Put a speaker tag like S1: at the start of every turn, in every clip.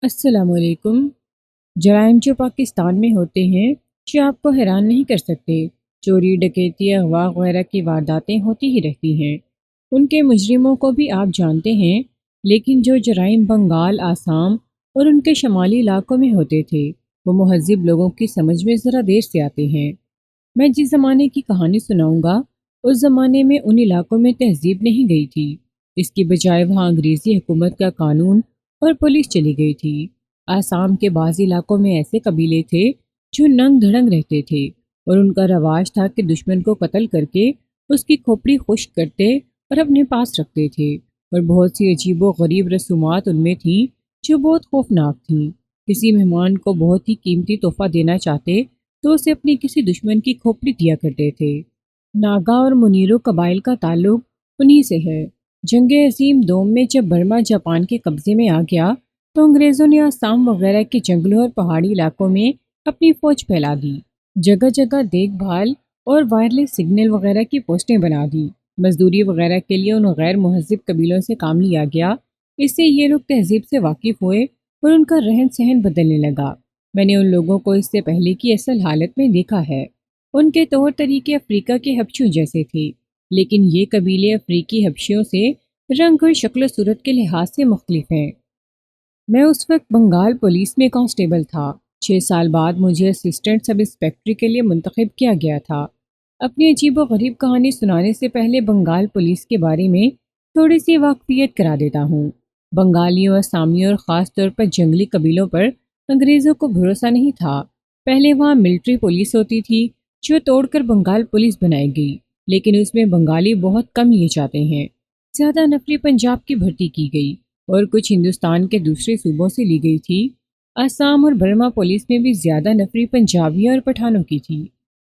S1: السلام علیکم۔ جرائم جو پاکستان میں ہوتے ہیں جو آپ کو حیران نہیں کر سکتے۔ چوری، ڈکیتی، اغوا وغیرہ کی وارداتیں ہوتی ہی رہتی ہیں۔ ان کے مجرموں کو بھی آپ جانتے ہیں، لیکن جو جرائم بنگال، آسام اور ان کے شمالی علاقوں میں ہوتے تھے وہ مہذب لوگوں کی سمجھ میں ذرا دیر سے آتے ہیں۔ میں جس زمانے کی کہانی سناؤں گا اس زمانے میں ان علاقوں میں تہذیب نہیں گئی تھی۔ اس کی بجائے وہاں انگریزی حکومت کا قانون اور پولیس چلی گئی تھی۔ آسام کے بعض علاقوں میں ایسے قبیلے تھے جو ننگ دھڑنگ رہتے تھے، اور ان کا رواج تھا کہ دشمن کو قتل کر کے اس کی کھوپڑی خشک کرتے اور اپنے پاس رکھتے تھے، اور بہت سی عجیب و غریب رسومات ان میں تھیں جو بہت خوفناک تھیں۔ کسی مہمان کو بہت ہی قیمتی تحفہ دینا چاہتے تو اسے اپنی کسی دشمن کی کھوپڑی دیا کرتے تھے۔ ناگا اور منیرو قبائل کا تعلق انہی سے ہے۔ جنگ عظیم دوم میں جب برما جاپان کے قبضے میں آ گیا تو انگریزوں نے آسام وغیرہ کے جنگلوں اور پہاڑی علاقوں میں اپنی فوج پھیلا دی۔ جگہ جگہ دیکھ بھال اور وائرلیس سگنل وغیرہ کی پوسٹیں بنا دی۔ مزدوری وغیرہ کے لیے ان غیر مہذب قبیلوں سے کام لیا گیا۔ اس سے یہ لوگ تہذیب سے واقف ہوئے اور ان کا رہن سہن بدلنے لگا۔ میں نے ان لوگوں کو اس سے پہلے کی اصل حالت میں دیکھا ہے۔ ان کے طور طریقے افریقہ کے حبشیوں جیسے تھے، لیکن یہ قبیلے افریقی حبشیوں سے رنگ اور شکل و صورت کے لحاظ سے مختلف ہیں۔ میں اس وقت بنگال پولیس میں کانسٹیبل تھا۔ 6 سال بعد مجھے اسسٹنٹ سب انسپیکٹر کے لیے منتخب کیا گیا تھا۔ اپنی عجیب و غریب کہانی سنانے سے پہلے بنگال پولیس کے بارے میں تھوڑی سی واقفیت کرا دیتا ہوں۔ بنگالیوں، آسامیوں اور خاص طور پر جنگلی قبیلوں پر انگریزوں کو بھروسہ نہیں تھا۔ پہلے وہاں ملٹری پولیس ہوتی تھی جو توڑ کر بنگال پولیس بنائی گئی، لیکن اس میں بنگالی بہت کم لیے جاتے ہیں۔ زیادہ نفری پنجاب کی بھرتی کی گئی اور کچھ ہندوستان کے دوسرے صوبوں سے لی گئی تھی۔ آسام اور برما پولیس میں بھی زیادہ نفری پنجابیوں اور پٹھانوں کی تھی۔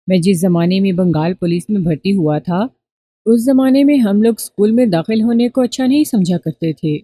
S1: میں جس زمانے میں بنگال پولیس میں بھرتی ہوا تھا اس زمانے میں ہم لوگ اسکول میں داخل ہونے کو اچھا نہیں سمجھا کرتے تھے۔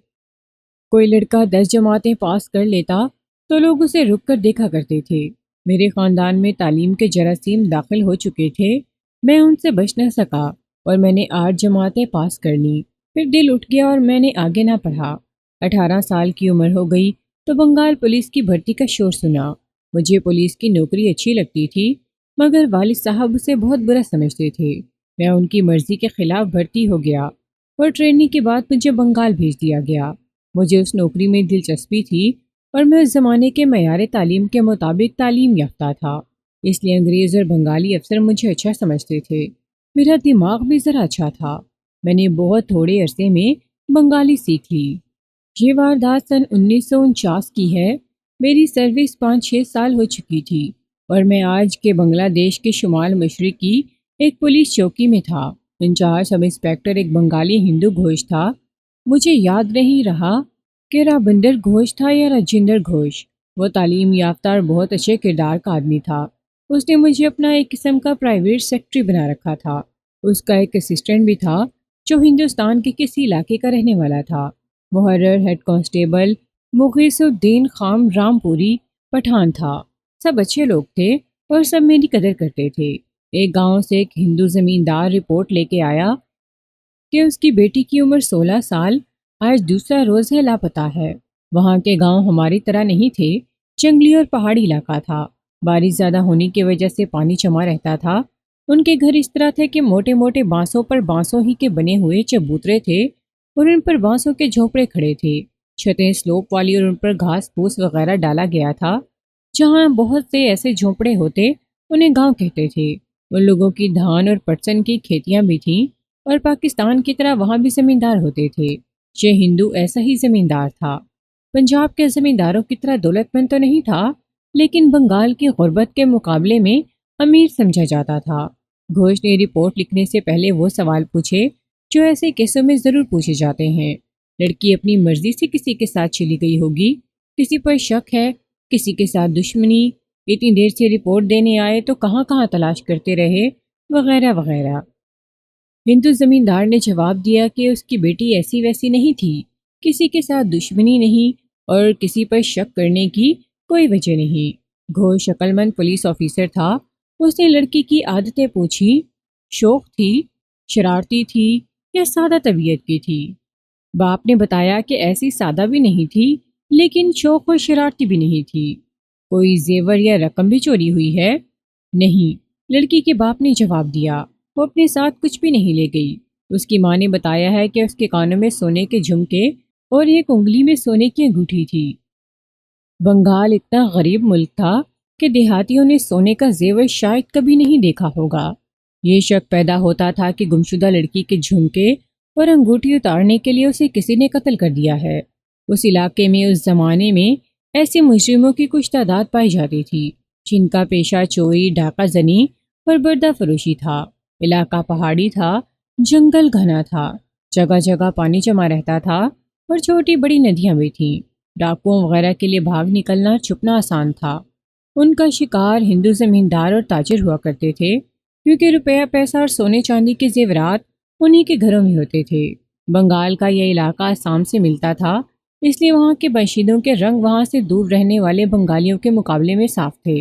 S1: کوئی لڑکا 10 جماعتیں پاس کر لیتا تو لوگ اسے رک کر دیکھا کرتے تھے۔ میرے خاندان میں تعلیم کے جراثیم داخل ہو چکے تھے، میں ان سے بچ نہ سکا اور میں نے 8 جماعتیں پاس کر لیں۔ پھر دل اٹھ گیا اور میں نے آگے نہ پڑھا۔ 18 سال کی عمر ہو گئی تو بنگال پولیس کی بھرتی کا شور سنا۔ مجھے پولیس کی نوکری اچھی لگتی تھی، مگر والد صاحب اسے بہت برا سمجھتے تھے۔ میں ان کی مرضی کے خلاف بھرتی ہو گیا اور ٹریننگ کے بعد مجھے بنگال بھیج دیا گیا۔ مجھے اس نوکری میں دلچسپی تھی اور میں اس زمانے کے معیار تعلیم کے مطابق تعلیم یافتہ تھا، اس لیے انگریز اور بنگالی افسر مجھے اچھا سمجھتے تھے۔ میرا دماغ بھی ذرا اچھا تھا۔ میں نے بہت تھوڑے عرصے میں بنگالی سیکھ لی۔ یہ واردات سن 1949 کی ہے۔ میری سروس 5-6 سال ہو چکی تھی اور میں آج کے بنگلہ دیش کے شمال مشرقی ایک پولیس چوکی میں تھا۔ انچارج سب انسپیکٹر ایک بنگالی ہندو گھوش تھا۔ مجھے یاد نہیں رہا کہ رابندر گھوش تھا یا راجندر گھوش۔ وہ تعلیم یافتہ اور بہت اچھے کردار کا آدمی تھا۔ اس نے مجھے اپنا ایک قسم کا پرائیویٹ سیکرٹری بنا رکھا تھا۔ اس کا ایک اسسٹنٹ بھی تھا جو ہندوستان کے کسی علاقے کا رہنے والا تھا۔ محرر ہیڈ کانسٹیبل مغیث الدین خام رام پوری پٹھان تھا۔ سب اچھے لوگ تھے اور سب میری قدر کرتے تھے۔ ایک گاؤں سے ایک ہندو زمیندار رپورٹ لے کے آیا کہ اس کی بیٹی کی عمر 16 سال آج دوسرا روز ہے لاپتہ ہے۔ وہاں کے گاؤں ہماری طرح نہیں تھے، جنگلی اور پہاڑی علاقہ تھا۔ بارش زیادہ ہونے کی وجہ سے پانی جمع رہتا تھا۔ ان کے گھر اس طرح تھے کہ موٹے موٹے بانسوں پر بانسوں ہی کے بنے ہوئے چبوترے تھے اور ان پر بانسوں کے جھونپڑے کھڑے تھے۔ چھتیں سلوپ والی اور ان پر گھاس پھوس وغیرہ ڈالا گیا تھا۔ جہاں بہت سے ایسے جھونپڑے ہوتے انہیں گاؤں کہتے تھے۔ ان لوگوں کی دھان اور پٹسن کی کھیتیاں بھی تھیں اور پاکستان کی طرح وہاں بھی زمیندار ہوتے تھے۔ یہ ہندو ایسا ہی زمیندار تھا۔ پنجاب کے زمینداروں کی طرح دولت مند تو نہیں تھا، لیکن بنگال کی غربت کے مقابلے میں امیر سمجھا جاتا تھا۔ گھوش نے رپورٹ لکھنے سے پہلے وہ سوال پوچھے جو ایسے کیسوں میں ضرور پوچھے جاتے ہیں۔ لڑکی اپنی مرضی سے کسی کے ساتھ چلی گئی ہوگی، کسی پر شک ہے، کسی کے ساتھ دشمنی، اتنی دیر سے رپورٹ دینے آئے تو کہاں کہاں تلاش کرتے رہے، وغیرہ وغیرہ۔ ہندو زمیندار نے جواب دیا کہ اس کی بیٹی ایسی ویسی نہیں تھی، کسی کے ساتھ دشمنی نہیں اور کسی پر شک کرنے کی کوئی وجہ نہیں۔ گھوش عقل مند پولیس آفیسر تھا۔ اس نے لڑکی کی عادتیں پوچھی، شوق تھی، شرارتی تھی یا سادہ طبیعت کی تھی۔ باپ نے بتایا کہ ایسی سادہ بھی نہیں تھی، لیکن شوق و شرارتی بھی نہیں تھی۔ کوئی زیور یا رقم بھی چوری ہوئی ہے؟ نہیں، لڑکی کے باپ نے جواب دیا۔ وہ اپنے ساتھ کچھ بھی نہیں لے گئی۔ اس کی ماں نے بتایا ہے کہ اس کے کانوں میں سونے کے جھمکے اور ایک انگلی میں سونے کی انگوٹھی تھی۔ بنگال اتنا غریب ملک تھا کہ دیہاتیوں نے سونے کا زیور شاید کبھی نہیں دیکھا ہوگا۔ یہ شک پیدا ہوتا تھا کہ گمشدہ لڑکی کے جھمکے اور انگوٹھی اتارنے کے لیے اسے کسی نے قتل کر دیا ہے۔ اس علاقے میں اس زمانے میں ایسے مجرموں کی کچھ تعداد پائی جاتی تھی جن کا پیشہ چوری، ڈاکہ زنی اور بردہ فروشی تھا۔ علاقہ پہاڑی تھا، جنگل گھنا تھا، جگہ جگہ پانی جمع رہتا تھا اور چھوٹی بڑی ندیاں بھی تھیں۔ ڈاکوؤں وغیرہ کے لیے بھاگ نکلنا، چھپنا آسان تھا۔ ان کا شکار ہندو زمیندار اور تاجر ہوا کرتے تھے، کیونکہ روپیہ پیسہ اور سونے چاندی کے زیورات انہی کے گھروں میں ہوتے تھے۔ بنگال کا یہ علاقہ آسام سے ملتا تھا، اس لیے وہاں کے باشندوں کے رنگ وہاں سے دور رہنے والے بنگالیوں کے مقابلے میں صاف تھے۔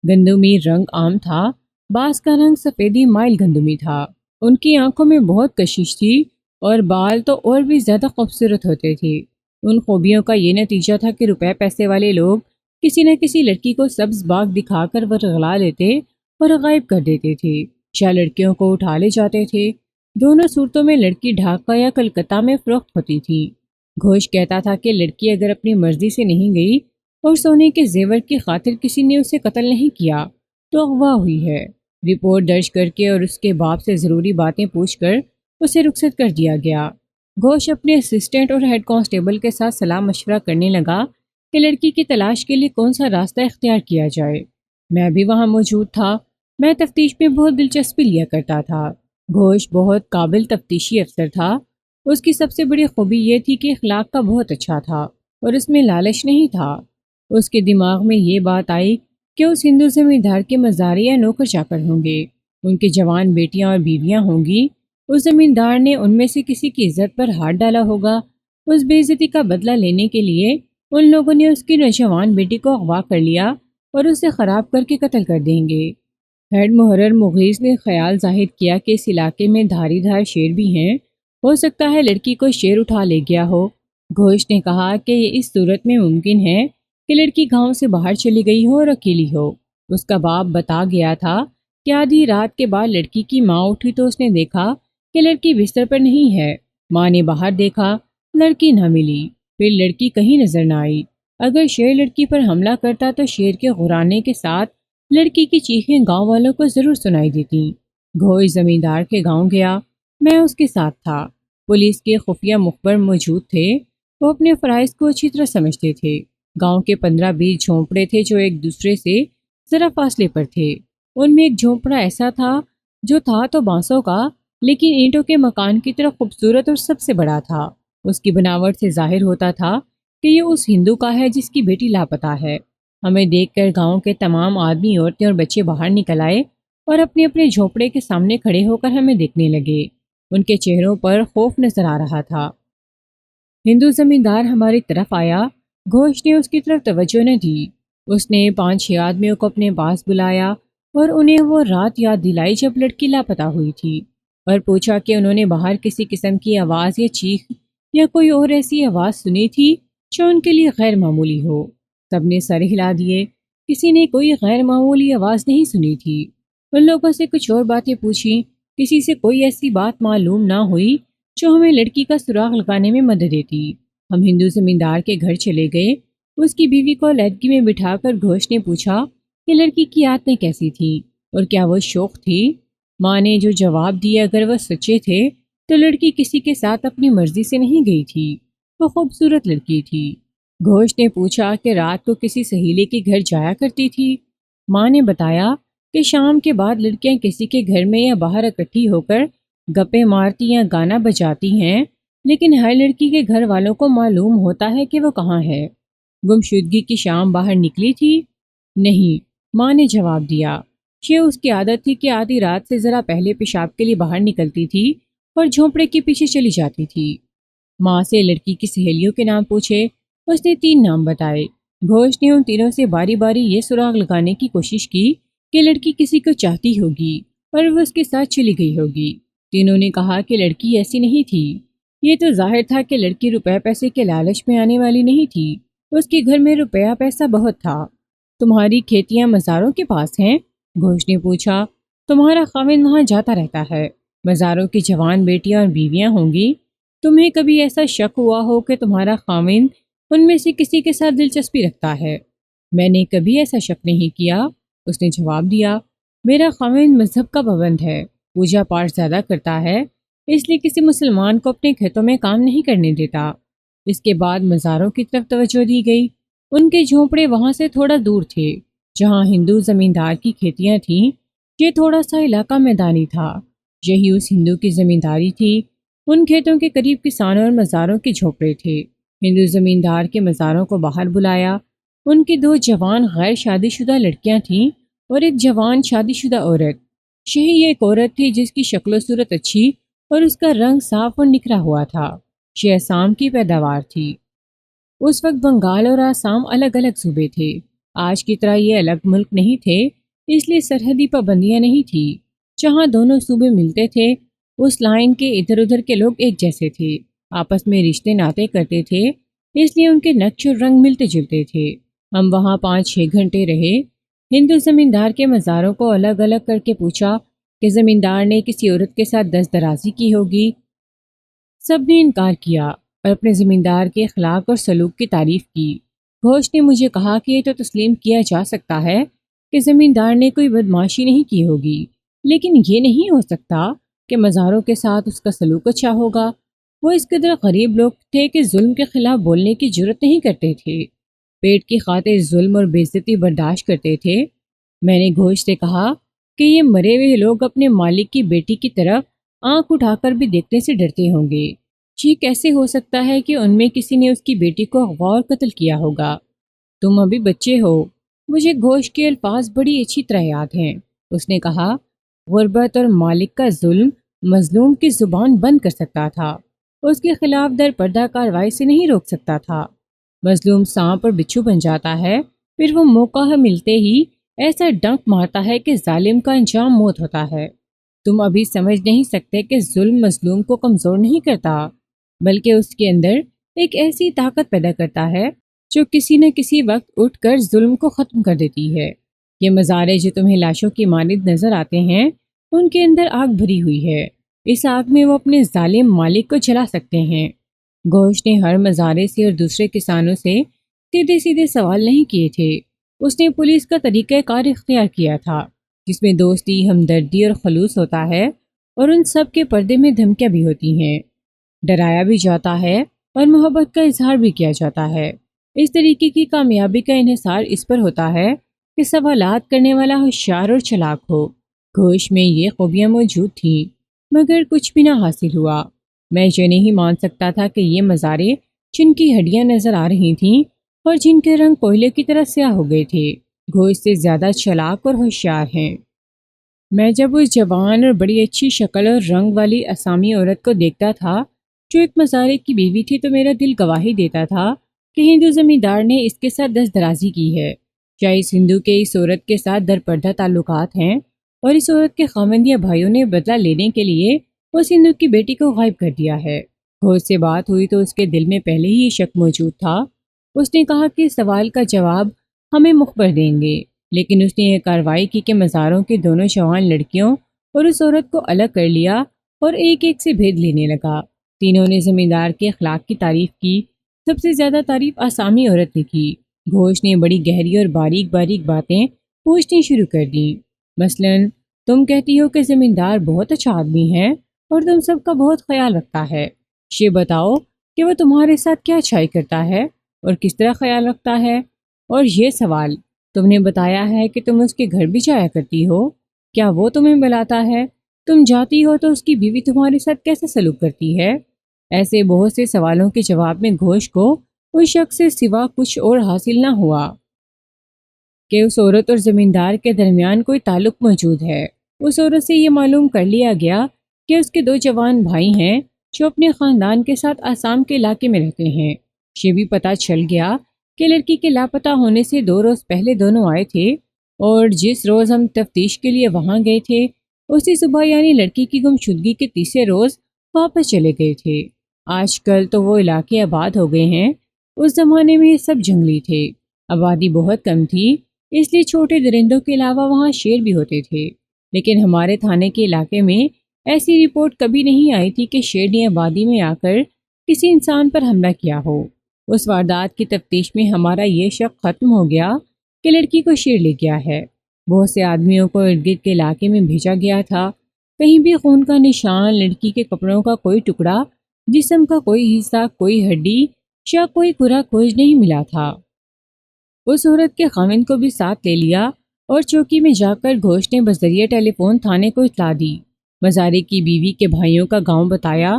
S1: گندمی رنگ عام تھا، بعض کا رنگ سفیدی مائل گندمی تھا۔ ان کی آنکھوں میں بہت کشش تھی اور بال تو اور بھی زیادہ خوبصورت ہوتے تھے۔ ان خوبیوں کا یہ نتیجہ تھا کہ روپے پیسے والے لوگ کسی نہ کسی لڑکی کو سبز باغ دکھا کر ورغلا لیتے اور غائب کر دیتے تھے، یا لڑکیوں کو اٹھا لے جاتے تھے۔ دونوں صورتوں میں لڑکی ڈھاکہ یا کلکتہ میں فروخت ہوتی تھی۔ گھوش کہتا تھا کہ لڑکی اگر اپنی مرضی سے نہیں گئی اور سونے کے زیور کی خاطر کسی نے اسے قتل نہیں کیا تو اغوا ہوئی ہے۔ رپورٹ درج کر کے اور اس کے باپ سے ضروری باتیں پوچھ کر اسے رخصت کر دیا گیا۔ گھوش اپنے اسسٹنٹ اور ہیڈ کانسٹیبل کے ساتھ صلاح مشورہ کرنے لگا کہ لڑکی کی تلاش کے لیے کون سا راستہ اختیار کیا جائے۔ میں بھی وہاں موجود تھا۔ میں تفتیش میں بہت دلچسپی لیا کرتا تھا۔ گھوش بہت قابل تفتیشی افسر تھا۔ اس کی سب سے بڑی خوبی یہ تھی کہ اخلاق کا بہت اچھا تھا اور اس میں لالچ نہیں تھا۔ اس کے دماغ میں یہ بات آئی کہ اس ہندو زمیندار کے مزارے یا نوکر چاکر ہوں گے، ان کے جوان بیٹیاں اور بیویاں ہوں گی۔ اس زمیندار نے ان میں سے کسی کی عزت پر ہاتھ ڈالا ہوگا۔ اس بے عزتی کا بدلہ لینے کے لیے ان لوگوں نے اس کی نوجوان بیٹی کو اغوا کر لیا اور اسے خراب کر کے قتل کر دیں گے۔ ہیڈ محرر مغیث نے خیال ظاہر کیا کہ اس علاقے میں دھاری دھار شیر بھی ہیں، ہو سکتا ہے لڑکی کو شیر اٹھا لے گیا ہو۔ گھوش نے کہا کہ یہ اس صورت میں ممکن ہے کہ لڑکی گاؤں سے باہر چلی گئی ہو اور اکیلی ہو۔ اس کا باپ بتا گیا تھا کہ آدھی رات کے بعد لڑکی کی ماں اٹھی تو اس نے دیکھا کہ لڑکی بستر پر نہیں ہے۔ ماں نے باہر دیکھا، لڑکی نہ ملی، پھر لڑکی کہیں نظر نہ آئی۔ اگر شیر لڑکی پر حملہ کرتا تو شیر کے غرانے کے ساتھ لڑکی کی چیخیں گاؤں والوں کو ضرور سنائی دیتی۔ گھوش زمیندار کے گاؤں گیا، میں اس کے ساتھ تھا۔ پولیس کے خفیہ مخبر موجود تھے، وہ اپنے فرائض کو اچھی طرح سمجھتے تھے۔ گاؤں کے 15-20 جھونپڑے تھے جو ایک دوسرے سے ذرا فاصلے پر تھے۔ ان میں ایک جھونپڑا ایسا تھا جو تھا تو بانسوں کا، لیکن اینٹوں کے مکان کی طرح خوبصورت اور سب سے بڑا تھا۔ اس کی بناوٹ سے ظاہر ہوتا تھا کہ یہ اس ہندو کا ہے جس کی بیٹی لاپتہ ہے۔ ہمیں دیکھ کر گاؤں کے تمام آدمی، عورتیں اور بچے باہر نکل آئے اور اپنے اپنے جھونپڑے کے سامنے کھڑے ہو کر ہمیں دیکھنے لگے۔ ان کے چہروں پر خوف نظر آ رہا تھا۔ ہندو زمیندار ہماری طرف آیا۔ گھوش نے اس کی طرف توجہ نہ دی۔ اس نے 5-6 آدمیوں کو اپنے پاس بلایا اور انہیں وہ رات یاد دلائی جب لڑکی لاپتہ ہوئی تھی، اور پوچھا کہ انہوں نے باہر کسی قسم کی آواز یا چیخ یا کوئی اور ایسی آواز سنی تھی جو ان کے لیے غیر معمولی ہو۔ سب نے سر ہلا دیے۔ کسی نے کوئی غیر معمولی آواز نہیں سنی تھی۔ ان لوگوں سے کچھ اور باتیں پوچھیں، کسی سے کوئی ایسی بات معلوم نہ ہوئی جو ہمیں لڑکی کا سراغ لگانے میں مدد دیتی۔ ہم ہندو زمیندار کے گھر چلے گئے۔ اس کی بیوی کو علیحدگی میں بٹھا کر گھوش نے پوچھا کہ لڑکی کی عادتیں کیسی تھیں اور کیا وہ شوق تھی۔ ماں نے جو جواب دیے اگر وہ سچے تھے تو لڑکی کسی کے ساتھ اپنی مرضی سے نہیں گئی تھی، وہ خوبصورت لڑکی تھی۔ گھوش نے پوچھا کہ رات کو کسی سہیلی کے گھر جایا کرتی تھی۔ ماں نے بتایا کہ شام کے بعد لڑکیاں کسی کے گھر میں یا باہر اکٹھی ہو کر گپیں مارتی یا گانا بجاتی ہیں، لیکن ہر لڑکی کے گھر والوں کو معلوم ہوتا ہے کہ وہ کہاں ہے۔ گمشدگی کی شام باہر نکلی تھی؟ نہیں، ماں نے جواب دیا۔ یہ اس کی عادت تھی کہ آدھی رات سے ذرا پہلے پیشاب کے لیے باہر نکلتی تھی اور جھونپڑے کے پیچھے چلی جاتی تھی۔ ماں سے لڑکی کی سہیلیوں کے نام پوچھے۔ اس نے 3 نام بتائے۔ گھوش نے ان تینوں سے باری باری یہ سراغ لگانے کی کوشش کی کہ لڑکی کسی کو چاہتی ہوگی اور وہ اس کے ساتھ چلی گئی ہوگی۔ تینوں نے کہا کہ لڑکی ایسی نہیں تھی۔ یہ تو ظاہر تھا کہ لڑکی روپے پیسے کے لالچ میں آنے والی نہیں تھی۔ اس کے گھر میں روپیہ پیسہ بہت تھا۔ تمہاری کھیتیاں مزاروں کے پاس ہیں؟ گھوش نے پوچھا۔ تمہارا خاوند وہاں جاتا رہتا ہے، مزاروں کی جوان بیٹیاں اور بیویاں ہوں گی۔ تمہیں کبھی ایسا شک ہوا ہو کہ تمہارا خاوند ان میں سے کسی کے ساتھ دلچسپی رکھتا ہے؟ میں نے کبھی ایسا شک نہیں کیا، اس نے جواب دیا۔ میرا خاوند مذہب کا پابند ہے، پوجا پاٹ زیادہ کرتا ہے، اس لیے کسی مسلمان کو اپنے کھیتوں میں کام نہیں کرنے دیتا۔ اس کے بعد مزاروں کی طرف توجہ دی گئی۔ ان کے جھونپڑے وہاں سے تھوڑا دور تھے جہاں ہندو زمیندار کی کھیتیاں تھیں۔ یہ تھوڑا سا علاقہ میدانی تھا، یہی اس ہندو کی زمینداری تھی۔ ان کھیتوں کے قریب کسانوں اور مزاروں کے جھونپڑے تھے۔ ہندو زمیندار کے مزاروں کو باہر بلایا۔ ان کی 2 جوان غیر شادی شدہ لڑکیاں تھیں اور ایک جوان شادی شدہ عورت۔ شہی ایک عورت تھی جس کی شکل و صورت اچھی اور اس کا رنگ صاف اور نکھرا ہوا تھا۔ یہ آسام کی پیداوار تھی۔ اس وقت بنگال اور آسام الگ الگ صوبے تھے۔ آج کی طرح یہ الگ ملک نہیں تھے، اس لیے سرحدی پابندیاں نہیں تھی۔ جہاں دونوں صوبے ملتے تھے اس لائن کے ادھر ادھر کے لوگ ایک جیسے تھے، آپس میں رشتے ناطے کرتے تھے، اس لیے ان کے نقش و رنگ ملتے جلتے تھے۔ ہم وہاں 5-6 گھنٹے رہے۔ ہندو زمیندار کے مزاروں کو الگ الگ کر کے پوچھا کہ زمیندار نے کسی عورت کے ساتھ دست درازی کی ہوگی۔ سب نے انکار کیا اور اپنے زمیندار کے اخلاق اور سلوک کی تعریف کی۔ گھوش نے مجھے کہا کہ یہ تو تسلیم کیا جا سکتا ہے کہ زمیندار نے کوئی بدمعاشی نہیں کی ہوگی، لیکن یہ نہیں ہو سکتا کہ مزاروں کے ساتھ اس کا سلوک اچھا ہوگا۔ وہ اس قدر غریب لوگ تھے کہ ظلم کے خلاف بولنے کی جرت نہیں کرتے تھے، پیٹ کی خاطر ظلم اور بے عزتی برداشت کرتے تھے۔ میں نے گھوش سے کہا کہ یہ مرے ہوئے لوگ اپنے مالک کی بیٹی کی طرف آنکھ اٹھا کر بھی دیکھنے سے ڈرتے ہوں گے۔ یہ کیسے ہو سکتا ہے کہ ان میں کسی نے اس کی بیٹی کو اغوا اور قتل کیا ہوگا؟ تم ابھی بچے ہو۔ مجھے گھوش کے الفاظ بڑی اچھی طرح یاد ہیں۔ اس نے کہا، غربت اور مالک کا ظلم مظلوم کی زبان بند کر سکتا تھا، اس کے خلاف در پردہ کارروائی سے نہیں روک سکتا تھا۔ مظلوم سانپ اور بچھو بن جاتا ہے، پھر وہ موقع ملتے ہی ایسا ڈنک مارتا ہے کہ ظالم کا انجام موت ہوتا ہے۔ تم ابھی سمجھ نہیں سکتے کہ ظلم مظلوم کو کمزور نہیں کرتا، بلکہ اس کے اندر ایک ایسی طاقت پیدا کرتا ہے جو کسی نہ کسی وقت اٹھ کر ظلم کو ختم کر دیتی ہے۔ یہ مزارے جو تمہیں لاشوں کی مانند نظر آتے ہیں، ان کے اندر آگ بھری ہوئی ہے۔ اس آگ میں وہ اپنے ظالم مالک کو جلا سکتے ہیں۔ گھوش نے ہر مزارے سے اور دوسرے کسانوں سے سیدھے سیدھے سوال نہیں کیے تھے۔ اس نے پولیس کا طریقہ کار اختیار کیا تھا، جس میں دوستی، ہمدردی اور خلوص ہوتا ہے، اور ان سب کے پردے میں دھمکیاں بھی ہوتی ہیں۔ ڈرایا بھی جاتا ہے اور محبت کا اظہار بھی کیا جاتا ہے۔ اس طریقے کی کامیابی کا انحصار اس پر ہوتا ہے کہ سوالات کرنے والا ہوشیار اور چلاک ہو۔ گھوش میں یہ خوبیاں موجود تھیں، مگر کچھ بھی نہ حاصل ہوا۔ میں یہ نہیں مان سکتا تھا کہ یہ مزارے جن کی ہڈیاں نظر آ رہی تھیں اور جن کے رنگ کوئلے کی طرح سیاہ ہو گئے تھے، گھوش سے زیادہ چلاک اور ہوشیار ہیں۔ میں جب اس جوان اور بڑی اچھی شکل اور رنگ والی آسامی عورت کو دیکھتا تھا جو ایک مزارے کی بیوی تھی، تو میرا دل گواہی دیتا تھا کہ ہندو زمیندار نے اس کے ساتھ دست درازی کی ہے، یا اس ہندو کے اس عورت کے ساتھ درپردہ تعلقات ہیں، اور اس عورت کے خاوند یا بھائیوں نے بدلہ لینے کے لیے اس ہندو کی بیٹی کو غائب کر دیا ہے۔ گھوش سے بات ہوئی تو اس کے دل میں پہلے ہی یہ شک موجود تھا۔ اس نے کہا کہ سوال کا جواب ہمیں مخبر دیں گے، لیکن اس نے یہ کارروائی کی کہ مزاروں کی دونوں جوان لڑکیوں اور اس عورت کو الگ کر لیا اور ایک ایک سے بھید لینے لگا۔ تینوں نے زمیندار کے اخلاق کی تعریف کی۔ سب سے زیادہ تعریف آسامی عورت نے کی۔ گھوش نے بڑی گہری اور باریک باریک باتیں پوچھنی شروع کر دیں۔ مثلاً، تم کہتی ہو کہ زمیندار بہت اچھا آدمی ہے اور تم سب کا بہت خیال رکھتا ہے۔ یہ بتاؤ کہ وہ تمہارے ساتھ کیا اچھائی کرتا ہے اور کس طرح خیال رکھتا ہے؟ اور یہ سوال، تم نے بتایا ہے کہ تم اس کے گھر بھی جایا کرتی ہو، کیا وہ تمہیں بلاتا ہے؟ تم جاتی ہو تو اس کی بیوی تمہارے ساتھ کیسے سلوک کرتی ہے؟ ایسے بہت سے سوالوں کے جواب میں گھوش کو اس شخص سے سوا کچھ اور حاصل نہ ہوا کہ اس عورت اور زمیندار کے درمیان کوئی تعلق موجود ہے۔ اس عورت سے یہ معلوم کر لیا گیا کہ اس کے 2 جوان بھائی ہیں جو اپنے خاندان کے ساتھ آسام کے علاقے میں رہتے ہیں۔ یہ بھی پتہ چل گیا کہ لڑکی کے لاپتہ ہونے سے 2 روز پہلے دونوں آئے تھے، اور جس روز ہم تفتیش کے لیے وہاں گئے تھے اسی صبح، یعنی لڑکی کی گمشدگی کے تیسرے روز، واپس چلے گئے تھے۔ آج کل تو وہ علاقے آباد ہو گئے ہیں، اس زمانے میں یہ سب جنگلی تھے، آبادی بہت کم تھی، اس لیے چھوٹے درندوں کے علاوہ وہاں شیر بھی ہوتے تھے، لیکن ہمارے تھانے کے علاقے میں ایسی رپورٹ کبھی نہیں آئی تھی کہ شیر نے آبادی میں آ کر کسی انسان پر حملہ کیا ہو۔ اس واردات کی تفتیش میں ہمارا یہ شک ختم ہو گیا کہ لڑکی کو شیر لے گیا ہے۔ بہت سے آدمیوں کو ارد گرد کے علاقے میں بھیجا گیا تھا، کہیں بھی خون کا نشان، لڑکی کے کپڑوں کا کوئی ٹکڑا، جسم کا کوئی حصہ، کوئی ہڈی یا کوئی پورا کھوج نہیں ملا تھا۔ اس عورت کے خاوند کو بھی ساتھ لے لیا اور چوکی میں جا کر گھوش نے بذریعہ ٹیلی فون تھانے کو اطلاع دی۔ مزارے کی بیوی کے بھائیوں کا گاؤں بتایا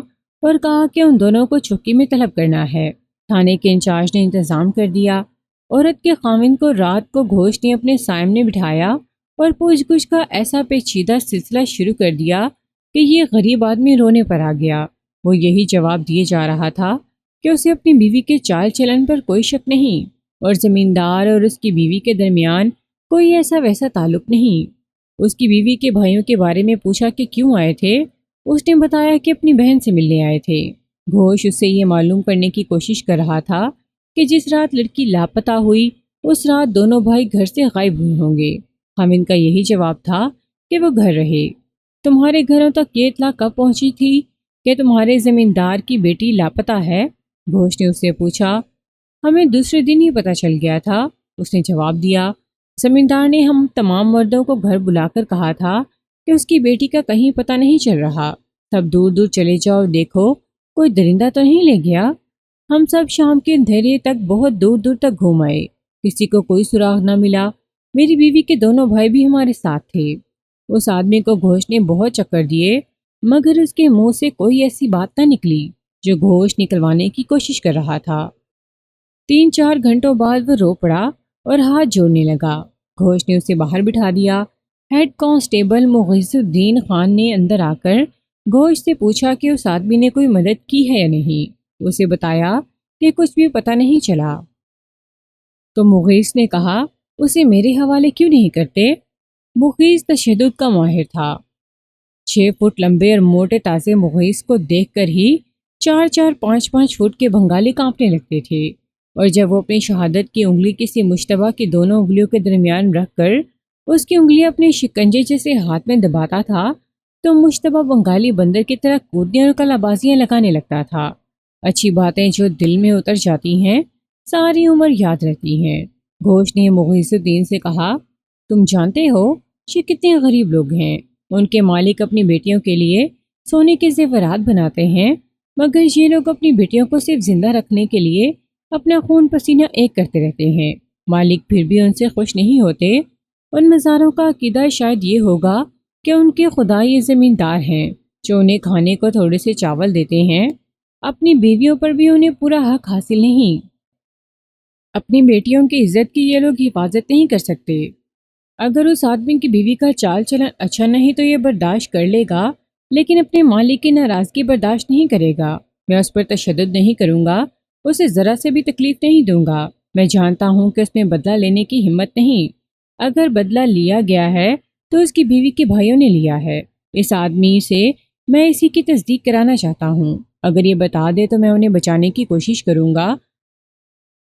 S1: اور کہا کہ ان دونوں کو چوکی میں طلب کرنا ہے۔ تھانے کے انچارج نے انتظام کر دیا۔ عورت کے خاوند کو رات کو گھوش نے اپنے سامنے بٹھایا اور پوچھ گچھ کا ایسا پیچیدہ سلسلہ شروع کر دیا کہ یہ غریب آدمی رونے پر آ گیا۔ وہ یہی جواب دیے جا رہا تھا کہ اسے اپنی بیوی کے چال چلن پر کوئی شک نہیں، اور زمیندار اور اس کی بیوی کے درمیان کوئی ایسا ویسا تعلق نہیں۔ اس کی بیوی کے بھائیوں کے بارے میں پوچھا کہ کیوں آئے تھے، اس نے بتایا کہ اپنی بہن سے ملنے آئے تھے۔ گھوش اس سے یہ معلوم کرنے کی کوشش کر رہا تھا کہ جس رات لڑکی لاپتہ ہوئی اس رات دونوں بھائی گھر سے غائب ہوئے ہوں گے۔ خاوند کا یہی جواب تھا کہ وہ گھر رہے۔ تمہارے گھروں تک یہ اطلاع کب پہنچی تھی کہ تمہارے زمیندار کی بیٹی لاپتہ ہے؟ گھوش نے اس سے پوچھا۔ ہمیں دوسرے دن ہی پتہ چل گیا تھا، اس نے جواب دیا۔ زمیندار نے ہم تمام مردوں کو گھر بلا کر کہا تھا کہ اس کی بیٹی کا کہیں پتہ نہیں چل رہا، سب دور دور چلے جاؤ، دیکھو کوئی درندہ تو نہیں لے گیا۔ ہم سب شام کے اندھیرے تک بہت دور دور تک گھوم آئے، کسی کو کوئی سراغ نہ ملا۔ میری بیوی کے دونوں بھائی بھی ہمارے ساتھ تھے۔ اس آدمی کو گھوش نے بہت چکر دیے، مگر اس کے منہ سے کوئی ایسی بات نہ نکلی جو گھوش نکلوانے کی کوشش کر رہا تھا۔ 3-4 گھنٹوں بعد وہ رو پڑا اور ہاتھ جوڑنے لگا۔ گھوش نے اسے باہر بٹھا دیا۔ ہیڈ کانسٹیبل مغیث الدین خان نے اندر آ کر گھوش سے پوچھا کہ اس آدمی نے کوئی مدد کی ہے یا نہیں۔ اسے بتایا کہ کچھ بھی پتہ نہیں چلا۔ تو مغیث نے کہا اسے میرے حوالے کیوں نہیں کرتے؟ مغیث تشدد کا ماہر تھا۔ 6 فٹ لمبے اور موٹے تازے مغیث کو دیکھ کر ہی 4-4 5-5 فٹ کے بنگالی کانپنے لگتے تھے، اور جب وہ اپنی شہادت کی انگلی کسی مشتبہ کی دونوں انگلیوں کے درمیان رکھ کر اس کی انگلیاں اپنے شکنجے جیسے ہاتھ میں دباتا تھا تو مشتبہ بنگالی بندر کی طرح کودنے اور کلا بازیاں لگانے لگتا تھا۔ اچھی باتیں جو دل میں اتر جاتی ہیں ساری عمر یاد رہتی ہیں۔ گھوش نے مغیث الدین سے کہا، تم جانتے ہو یہ کتنے غریب لوگ ہیں، ان کے مالک اپنی بیٹیوں کے لیے سونے کے زیورات بناتے ہیں، مگر یہ لوگ اپنی بیٹیوں کو صرف زندہ رکھنے کے لیے اپنا خون پسینہ ایک کرتے رہتے ہیں۔ مالک پھر بھی ان سے خوش نہیں ہوتے۔ ان مزاروں کا عقیدہ شاید یہ ہوگا کہ ان کے خدا یہ زمیندار ہیں جو انہیں کھانے کو تھوڑے سے چاول دیتے ہیں، اپنی بیویوں پر بھی انہیں پورا حق حاصل نہیں۔ اپنی بیٹیوں کی عزت کی یہ لوگ حفاظت نہیں کر سکتے۔ اگر اس آدمی کی بیوی کا چال چلن اچھا نہیں تو یہ برداشت کر لے گا، لیکن اپنے مالک کی ناراضگی برداشت نہیں کرے گا۔ میں اس پر تشدد نہیں کروں گا، اسے ذرا سے بھی تکلیف نہیں دوں گا۔ میں جانتا ہوں کہ اس میں بدلہ لینے کی ہمت نہیں۔ اگر بدلہ لیا گیا ہے تو اس کی بیوی کے بھائیوں نے لیا ہے۔ اس آدمی سے میں اسی کی تصدیق کرانا چاہتا ہوں۔ اگر یہ بتا دے تو میں انہیں بچانے کی کوشش کروں گا۔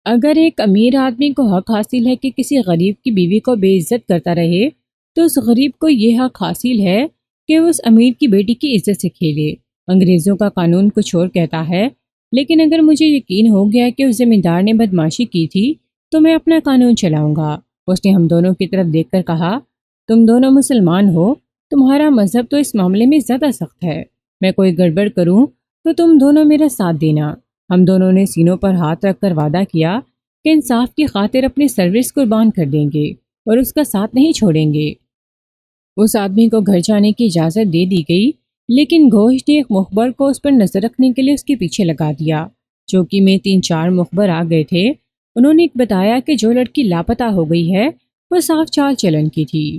S1: اگر ایک امیر آدمی کو حق حاصل ہے کہ کسی غریب کی بیوی کو بے عزت کرتا رہے، تو اس غریب کو یہ حق حاصل ہے کہ اس امیر کی بیٹی کی عزت سے کھیلے۔ انگریزوں کا قانون کچھ اور کہتا ہے، لیکن اگر مجھے یقین ہو گیا کہ اس زمیندار نے بدمعاشی کی تھی تو میں اپنا قانون چلاؤں گا۔ اس نے ہم دونوں کی طرف دیکھ کر کہا، تم دونوں مسلمان ہو، تمہارا مذہب تو اس معاملے میں زیادہ سخت ہے۔ میں کوئی گڑبڑ کروں تو تم دونوں میرا ساتھ دینا۔ ہم دونوں نے سینوں پر ہاتھ رکھ کر وعدہ کیا کہ انصاف کی خاطر اپنے سروس قربان کر دیں گے اور اس کا ساتھ نہیں چھوڑیں گے۔ اس آدمی کو گھر جانے کی اجازت دے دی گئی، لیکن گھوش نے ایک مخبر کو اس پر نظر رکھنے کے لیے اس کے پیچھے لگا دیا۔ چوکی میں 3-4 مخبر آ گئے تھے۔ انہوں نے بتایا کہ جو لڑکی لاپتہ ہو گئی ہے وہ صاف چال چلن کی تھی۔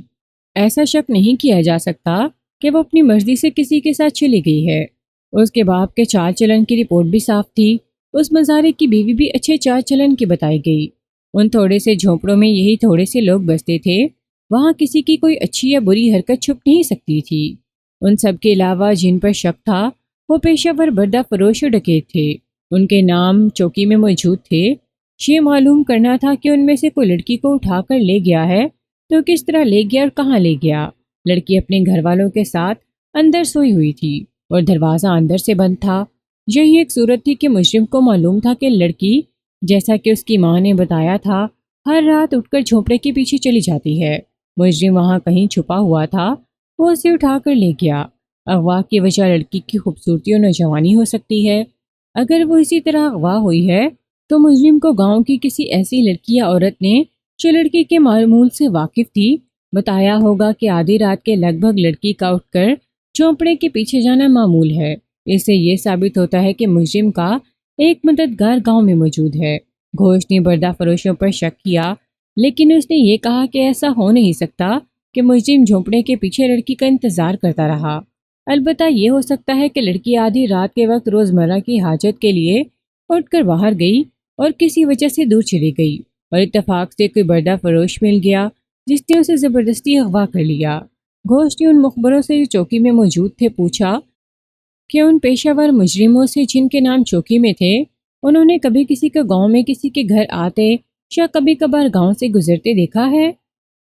S1: ایسا شک نہیں کیا جا سکتا کہ وہ اپنی مرضی سے کسی کے ساتھ چلی گئی ہے۔ اس کے باپ کے چال چلن کی رپورٹ بھی صاف تھی۔ اس مزارے کی بیوی بھی اچھے چال چلن کی بتائی گئی۔ ان تھوڑے سے جھونپڑوں میں یہی تھوڑے سے لوگ بستے تھے، وہاں کسی کی کوئی اچھی یا بری حرکت چھپ نہیں سکتی تھی۔ ان سب کے علاوہ جن پر شک تھا وہ پیشہ ور بردہ فروش و ڈکیت تھے۔ ان کے نام چوکی میں موجود تھے، یہ معلوم کرنا تھا کہ ان میں سے کوئی لڑکی کو اٹھا کر لے گیا ہے تو کس طرح لے گیا اور کہاں لے گیا۔ لڑکی اپنے گھر والوں کے ساتھ اندر سوئی ہوئی تھی اور دروازہ اندر سے بند تھا۔ یہی ایک صورت تھی کہ مجرم کو معلوم تھا کہ لڑکی، جیسا کہ اس کی ماں نے بتایا تھا، ہر رات اٹھ کر جھونپڑے کے پیچھے چلی جاتی ہے۔ مجرم وہاں کہیں چھپا ہوا تھا، وہ اسے اٹھا کر لے گیا۔ اغوا کی وجہ لڑکی کی خوبصورتی اور نوجوانی ہو سکتی ہے۔ اگر وہ اسی طرح اغوا ہوئی ہے تو مجرم کو گاؤں کی کسی ایسی لڑکی یا عورت نے جو لڑکی کے معمول سے واقف تھی بتایا ہوگا کہ آدھی رات کے لگ بھگ لڑکی کا اٹھ کر جھونپڑے کے پیچھے جانا معمول ہے۔ اس سے یہ ثابت ہوتا ہے کہ مجرم کا ایک مددگار گاؤں میں موجود ہے۔ گھوش نے بردہ فروشوں پر شک کیا، لیکن اس نے یہ کہا کہ ایسا ہو نہیں سکتا کہ مجرم جھونپڑے کے پیچھے لڑکی کا انتظار کرتا رہا۔ البتہ یہ ہو سکتا ہے کہ لڑکی آدھی رات کے وقت روزمرہ کی حاجت کے لیے اٹھ کر باہر گئی اور کسی وجہ سے دور چلی گئی اور اتفاق سے کوئی بردہ فروش مل گیا جس نے اسے زبردستی اغوا کر لیا۔ گھوش نے ان مخبروں سے جو چوکی میں موجود تھے پوچھا کہ ان پیشہ ور مجرموں سے جن کے نام چوکی میں تھے، انہوں نے کبھی کسی کو گاؤں میں کسی کے گھر آتے یا کبھی کبھار گاؤں سے گزرتے دیکھا ہے؟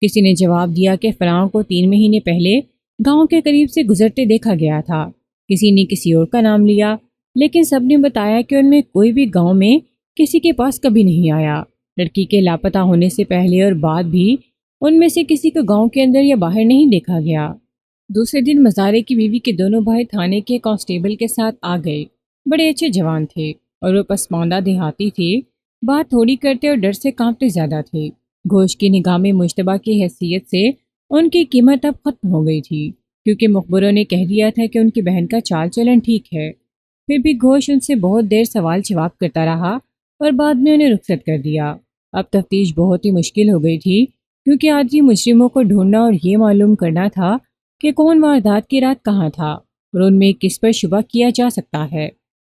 S1: کسی نے جواب دیا کہ فلاں کو 3 مہینے پہلے گاؤں کے قریب سے گزرتے دیکھا گیا تھا۔ کسی نے کسی اور کا نام لیا، لیکن سب نے بتایا کہ ان میں کوئی بھی گاؤں میں کسی کے پاس کبھی نہیں آیا۔ لڑکی کے لاپتہ ہونے سے پہلے اور بعد بھی ان میں سے کسی کو گاؤں کے اندر یا باہر نہیں دیکھا گیا۔ دوسرے دن مزارے کی بیوی کے دونوں بھائی تھانے کے کانسٹیبل کے ساتھ آ گئے۔ بڑے اچھے جوان تھے اور وہ پسماندہ دیہاتی تھے، بات تھوڑی کرتے اور ڈر سے کانپتے زیادہ تھے۔ گھوش کی نگاہ میں مشتبہ کی حیثیت سے ان کی قیمت اب ختم ہو گئی تھی، کیونکہ مخبروں نے کہہ دیا تھا کہ ان کی بہن کا چال چلن ٹھیک ہے۔ پھر بھی گھوش ان سے بہت دیر سوال جواب کرتا رہا اور بعد میں انہیں رخصت کر دیا۔ اب تفتیش بہت ہی مشکل ہو گئی تھی، کیونکہ آدھی مجرموں کو ڈھونڈنا اور یہ معلوم کرنا تھا کہ کون واردات کی رات کہاں تھا اور ان میں کس پر شبہ کیا جا سکتا ہے۔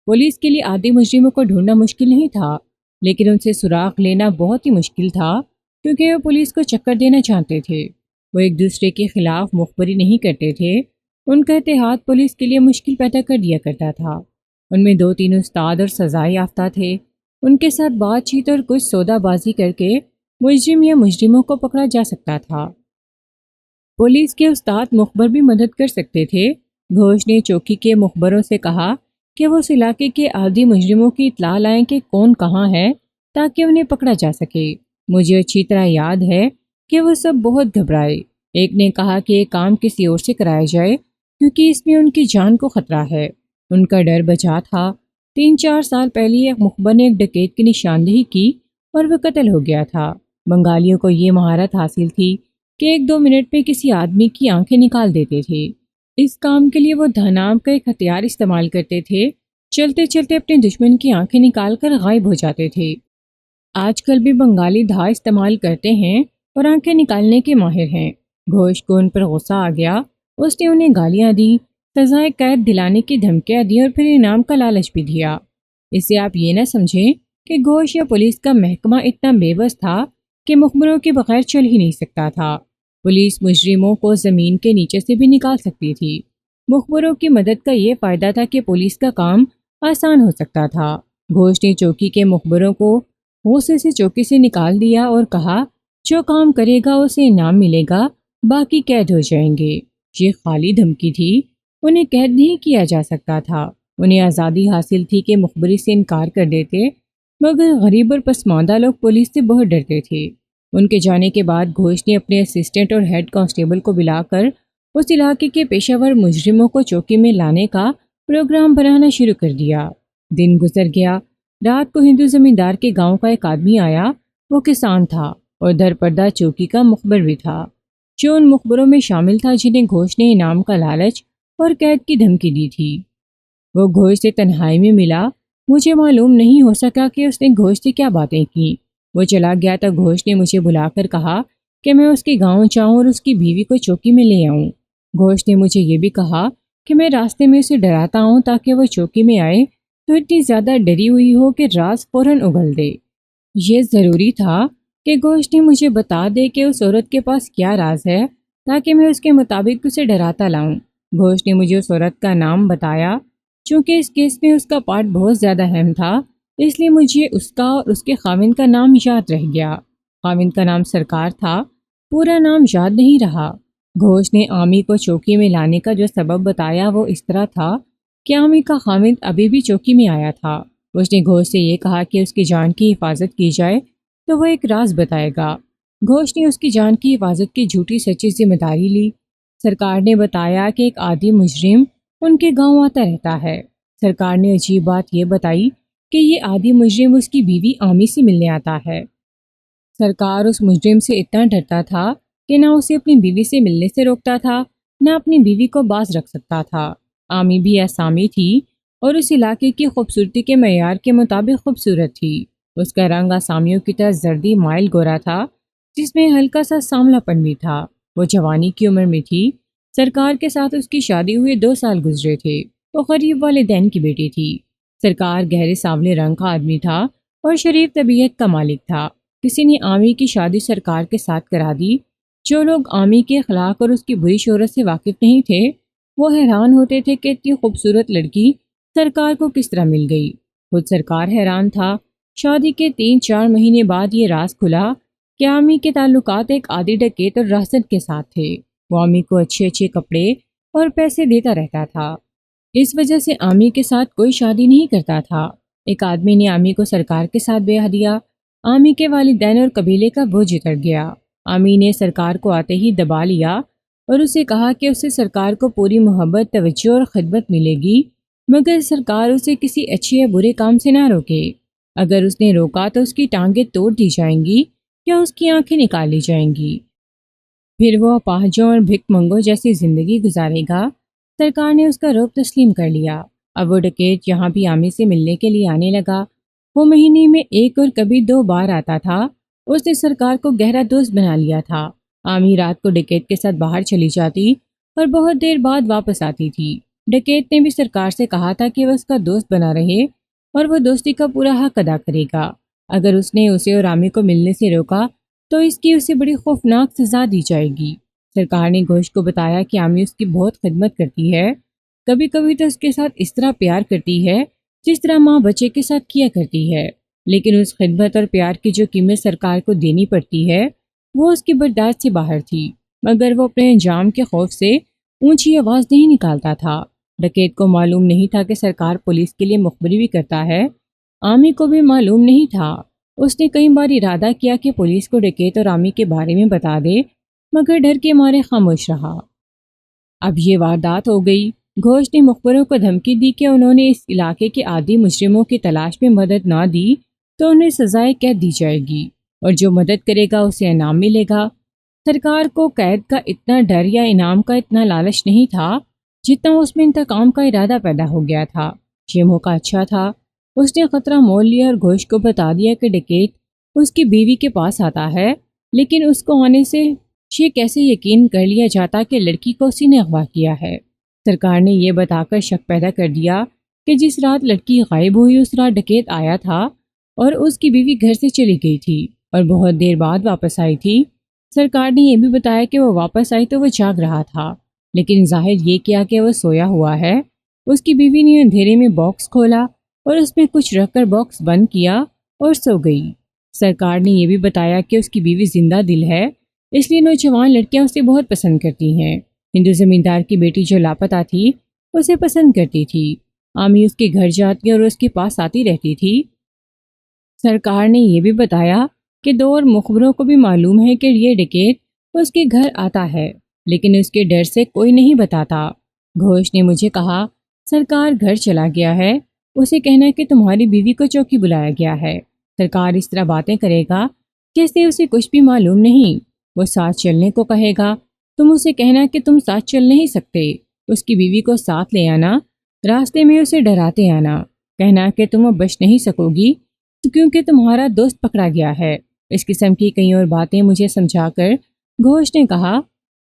S1: پولیس کے لیے آدھی مجرموں کو ڈھونڈنا مشکل نہیں تھا، لیکن ان سے سراغ لینا بہت ہی مشکل تھا، کیونکہ وہ پولیس کو چکر دینا چاہتے تھے۔ وہ ایک دوسرے کے خلاف مخبری نہیں کرتے تھے، ان کا اتحاد پولیس کے لیے مشکل پیدا کر دیا کرتا تھا۔ ان میں 2-3 استاد اور سزائے یافتہ تھے، ان کے ساتھ بات چیت اور کچھ سودا بازی کر کے مجرم یا مجرموں کو پکڑا جا سکتا تھا۔ پولیس کے استاد مخبر بھی مدد کر سکتے تھے۔ گھوش نے چوکی کے مخبروں سے کہا کہ وہ اس علاقے کے عادی مجرموں کی اطلاع لائیں کہ کون کہاں ہے تاکہ انہیں پکڑا جا سکے۔ مجھے اچھی طرح یاد ہے کہ وہ سب بہت گھبرائے۔ ایک نے کہا کہ یہ کام کسی اور سے کرایا جائے کیونکہ اس میں ان کی جان کو خطرہ ہے۔ ان کا ڈر بچا تھا۔ 3-4 سال پہلے ایک مخبر نے ایک ڈکیت کی نشاندہی کی اور وہ قتل ہو گیا تھا۔ بنگالیوں کو یہ مہارت حاصل تھی کہ 1-2 منٹ میں کسی آدمی کی آنکھیں نکال دیتے تھے۔ اس کام کے لیے وہ دھنام کا ایک ہتھیار استعمال کرتے تھے، چلتے چلتے اپنے دشمن کی آنکھیں نکال کر غائب ہو جاتے تھے۔ آج کل بھی بنگالی دھا استعمال کرتے ہیں اور آنکھیں نکالنے کے ماہر ہیں۔ گھوش کو ان پر غصہ آ گیا، اس نے انہیں گالیاں دیں، سزائے قید دلانے کی دھمکیاں دیں اور پھر انعام کا لالچ بھی دیا۔ اس سے آپ یہ نہ سمجھیں کہ گھوش یا پولیس کا محکمہ اتنا بے بس تھا کہ مخبروں کے بغیر چل ہی نہیں سکتا تھا۔ پولیس مجرموں کو زمین کے نیچے سے بھی نکال سکتی تھی۔ مخبروں کی مدد کا یہ فائدہ تھا کہ پولیس کا کام آسان ہو سکتا تھا۔ گھوش نے چوکی کے مخبروں کو غصے سے چوکی سے نکال دیا اور کہا جو کام کرے گا اسے انعام ملے گا، باقی قید ہو جائیں گے۔ یہ خالی دھمکی تھی، انہیں قید نہیں کیا جا سکتا تھا۔ انہیں آزادی حاصل تھی کہ مخبری سے انکار کر دیتے، مگر غریب اور پسماندہ لوگ پولیس سے بہت ڈرتے تھے۔ ان کے جانے کے بعد گھوش نے اپنے اسسٹنٹ اور ہیڈ کانسٹیبل کو بلا کر اس علاقے کے پیشہ ور مجرموں کو چوکی میں لانے کا پروگرام بنانا شروع کر دیا۔ دن گزر گیا۔ رات کو ہندو زمیندار کے گاؤں کا ایک آدمی آیا۔ وہ کسان تھا اور در پردہ چوکی کا مخبر بھی تھا، جو ان مخبروں میں شامل تھا جنہیں گھوش نے انعام کا لالچ اور قید کی دھمکی دی تھی۔ وہ گھوش سے تنہائی میں ملا۔ مجھے معلوم نہیں ہو سکا کہ اس نے گھوش سے کیا باتیں کی۔ وہ چلا گیا تو گھوش نے مجھے بلا کر کہا کہ میں اس کے گاؤں جاؤں اور اس کی بیوی کو چوکی میں لے آؤں۔ گھوش نے مجھے یہ بھی کہا کہ میں راستے میں اسے ڈراتا ہوں تاکہ وہ چوکی میں آئے تو اتنی زیادہ ڈری ہوئی ہو کہ راز فوراً اگل دے۔ یہ ضروری تھا کہ گھوش نے مجھے بتا دے کہ اس عورت کے پاس کیا راز ہے تاکہ میں اس کے مطابق اسے ڈراتا لاؤں۔ گھوش نے مجھے اس عورت کا نام بتایا۔ چونکہ اس کیس میں اس کا پارٹ بہت زیادہ اہم تھا اس لیے مجھے اس کا اور اس کے خاوند کا نام یاد رہ گیا۔ خاوند کا نام سرکار تھا، پورا نام یاد نہیں رہا۔ گھوش نے عامی کو چوکی میں لانے کا جو سبب بتایا وہ اس طرح تھا کہ عامی کا خاوند ابھی بھی چوکی میں آیا تھا۔ اس نے گھوش سے یہ کہا کہ اس کی جان کی حفاظت کی جائے تو وہ ایک راز بتائے گا۔ گھوش نے اس کی جان کی حفاظت کی جھوٹی سچی ذمہ داری لی۔ سرکار نے بتایا کہ ایک عادی مجرم ان کے گاؤں آتا رہتا ہے۔ سرکار نے عجیب بات یہ بتائی کہ یہ عادی مجرم اس کی بیوی عامی سے ملنے آتا ہے۔ سرکار اس مجرم سے اتنا ڈرتا تھا کہ نہ اسے اپنی بیوی سے ملنے سے روکتا تھا، نہ اپنی بیوی کو باز رکھ سکتا تھا۔ عامی بھی آسامی تھی اور اس علاقے کی خوبصورتی کے معیار کے مطابق خوبصورت تھی۔ اس کا رنگ آسامیوں کی طرح زردی مائل گورا تھا، جس میں ہلکا سا سانولا پن بھی تھا۔ وہ جوانی کی عمر میں تھی۔ سرکار کے ساتھ اس کی شادی ہوئے 2 سال گزرے تھے۔ وہ غریب والدین کی بیٹی تھی۔ سرکار گہرے سانولے رنگ کا آدمی تھا اور شریف طبیعت کا مالک تھا۔ کسی نے عامی کی شادی سرکار کے ساتھ کرا دی۔ جو لوگ عامی کے اخلاق اور اس کی بری شہرت سے واقف نہیں تھے وہ حیران ہوتے تھے کہ اتنی خوبصورت لڑکی سرکار کو کس طرح مل گئی۔ خود سرکار حیران تھا۔ شادی کے 3-4 مہینے بعد یہ راز کھلا کہ عامی کے تعلقات ایک عادی ڈکیت اور راہزن کے ساتھ تھے۔ وہ عامی کو اچھے کپڑے اور پیسے دیتا رہتا تھا۔ اس وجہ سے عامی کے ساتھ کوئی شادی نہیں کرتا تھا۔ ایک آدمی نے عامی کو سرکار کے ساتھ بیاہ دیا۔ عامی کے والدین اور قبیلے کا بوجھ اتر گیا۔ عامی نے سرکار کو آتے ہی دبا لیا اور اسے کہا کہ اسے سرکار کو پوری محبت، توجہ اور خدمت ملے گی، مگر سرکار اسے کسی اچھے یا برے کام سے نہ روکے۔ اگر اس نے روکا تو اس کی ٹانگیں توڑ دی جائیں گی یا اس کی آنکھیں نکال لی جائیں گی، پھر وہ اپاہجوں اور بھک منگوں جیسی زندگی گزارے گا۔ سرکار نے اس کا روب تسلیم کر لیا۔ اب وہ ڈکیت یہاں بھی عامی سے ملنے کے لیے آنے لگا۔ وہ مہینے میں 1 اور کبھی 2 بار آتا تھا۔ اس نے سرکار کو گہرا دوست بنا لیا تھا۔ عامی رات کو ڈکیت کے ساتھ باہر چلی جاتی اور بہت دیر بعد واپس آتی تھی۔ ڈکیت نے بھی سرکار سے کہا تھا کہ وہ اس کا دوست بنا رہے اور وہ دوستی کا پورا حق ادا کرے گا۔ اگر اس نے اسے اور عامی کو ملنے سے روکا تو اس کی اسے بڑی خوفناک سزا دی جائے گی۔ سرکار نے گھوش کو بتایا کہ عامی اس کی بہت خدمت کرتی ہے، کبھی کبھی تو اس کے ساتھ اس طرح پیار کرتی ہے جس طرح ماں بچے کے ساتھ کیا کرتی ہے، لیکن اس خدمت اور پیار کی جو قیمت سرکار کو دینی پڑتی ہے وہ اس کی برداشت سے باہر تھی، مگر وہ اپنے انجام کے خوف سے اونچی آواز نہیں نکالتا تھا۔ ڈکیت کو معلوم نہیں تھا کہ سرکار پولیس کے لیے مخبری بھی کرتا ہے۔ عامی کو بھی معلوم نہیں تھا۔ اس نے کئی بار ارادہ کیا کہ پولیس کو ڈکیت اور عامی کے بارے میں بتا دے، مگر ڈر کے مارے خاموش رہا۔ اب یہ واردات ہو گئی۔ گھوش نے مخبروں کو دھمکی دی کہ انہوں نے اس علاقے کے عادی مجرموں کی تلاش میں مدد نہ دی تو انہیں سزائے قید دی جائے گی اور جو مدد کرے گا اسے انعام ملے گا۔ سرکار کو قید کا اتنا ڈر یا انعام کا اتنا لالچ نہیں تھا جتنا اس میں انتقام کا ارادہ پیدا ہو گیا تھا۔ یہ موقع اچھا تھا۔ اس نے خطرہ مول لیا اور گھوش کو بتا دیا کہ ڈکیت اس کی بیوی کے پاس آتا ہے، لیکن اس کو آنے سے یہ کیسے یقین کر لیا جاتا کہ لڑکی کو اسی نے اغوا کیا ہے۔ سرکار نے یہ بتا کر شک پیدا کر دیا کہ جس رات لڑکی غائب ہوئی اس رات ڈکیت آیا تھا اور اس کی بیوی گھر سے چلی گئی تھی اور بہت دیر بعد واپس آئی تھی۔ سرکار نے یہ بھی بتایا کہ وہ واپس آئی تو وہ جاگ رہا تھا، لیکن ظاہر یہ کیا کہ وہ سویا ہوا ہے۔ اس کی بیوی نے اندھیرے میں باکس کھولا اور اس میں کچھ رکھ کر باکس بند کیا اور سو گئی۔ سرکار نے یہ بھی بتایا کہ اس کی بیوی زندہ دل ہے، اس لیے نوجوان لڑکیاں اسے بہت پسند کرتی ہیں۔ ہندو زمیندار کی بیٹی جو لاپتہ تھی اسے پسند کرتی تھی۔ عامی اس کے گھر جاتی اور اس کے پاس آتی رہتی تھی۔ سرکار نے یہ بھی بتایا کہ 2 اور مخبروں کو بھی معلوم ہے کہ یہ ڈکیت اس کے گھر آتا ہے، لیکن اس کے ڈر سے کوئی نہیں بتاتا۔ گھوش نے مجھے کہا سرکار گھر چلا گیا ہے، اسے کہنا کہ تمہاری بیوی کو چوکی بلایا گیا ہے۔ سرکار اس طرح باتیں کرے گا جیسے اسے کچھ بھی معلوم نہیں۔ وہ ساتھ چلنے کو کہے گا، تم اسے کہنا کہ تم ساتھ چل نہیں سکتے۔ اس کی بیوی کو ساتھ لے آنا، راستے میں اسے ڈراتے آنا، کہنا کہ تم اب بچ نہیں سکو گی کیونکہ تمہارا دوست پکڑا گیا ہے۔ اس قسم کی کئی اور باتیں مجھے سمجھا کر گھوش نے کہا،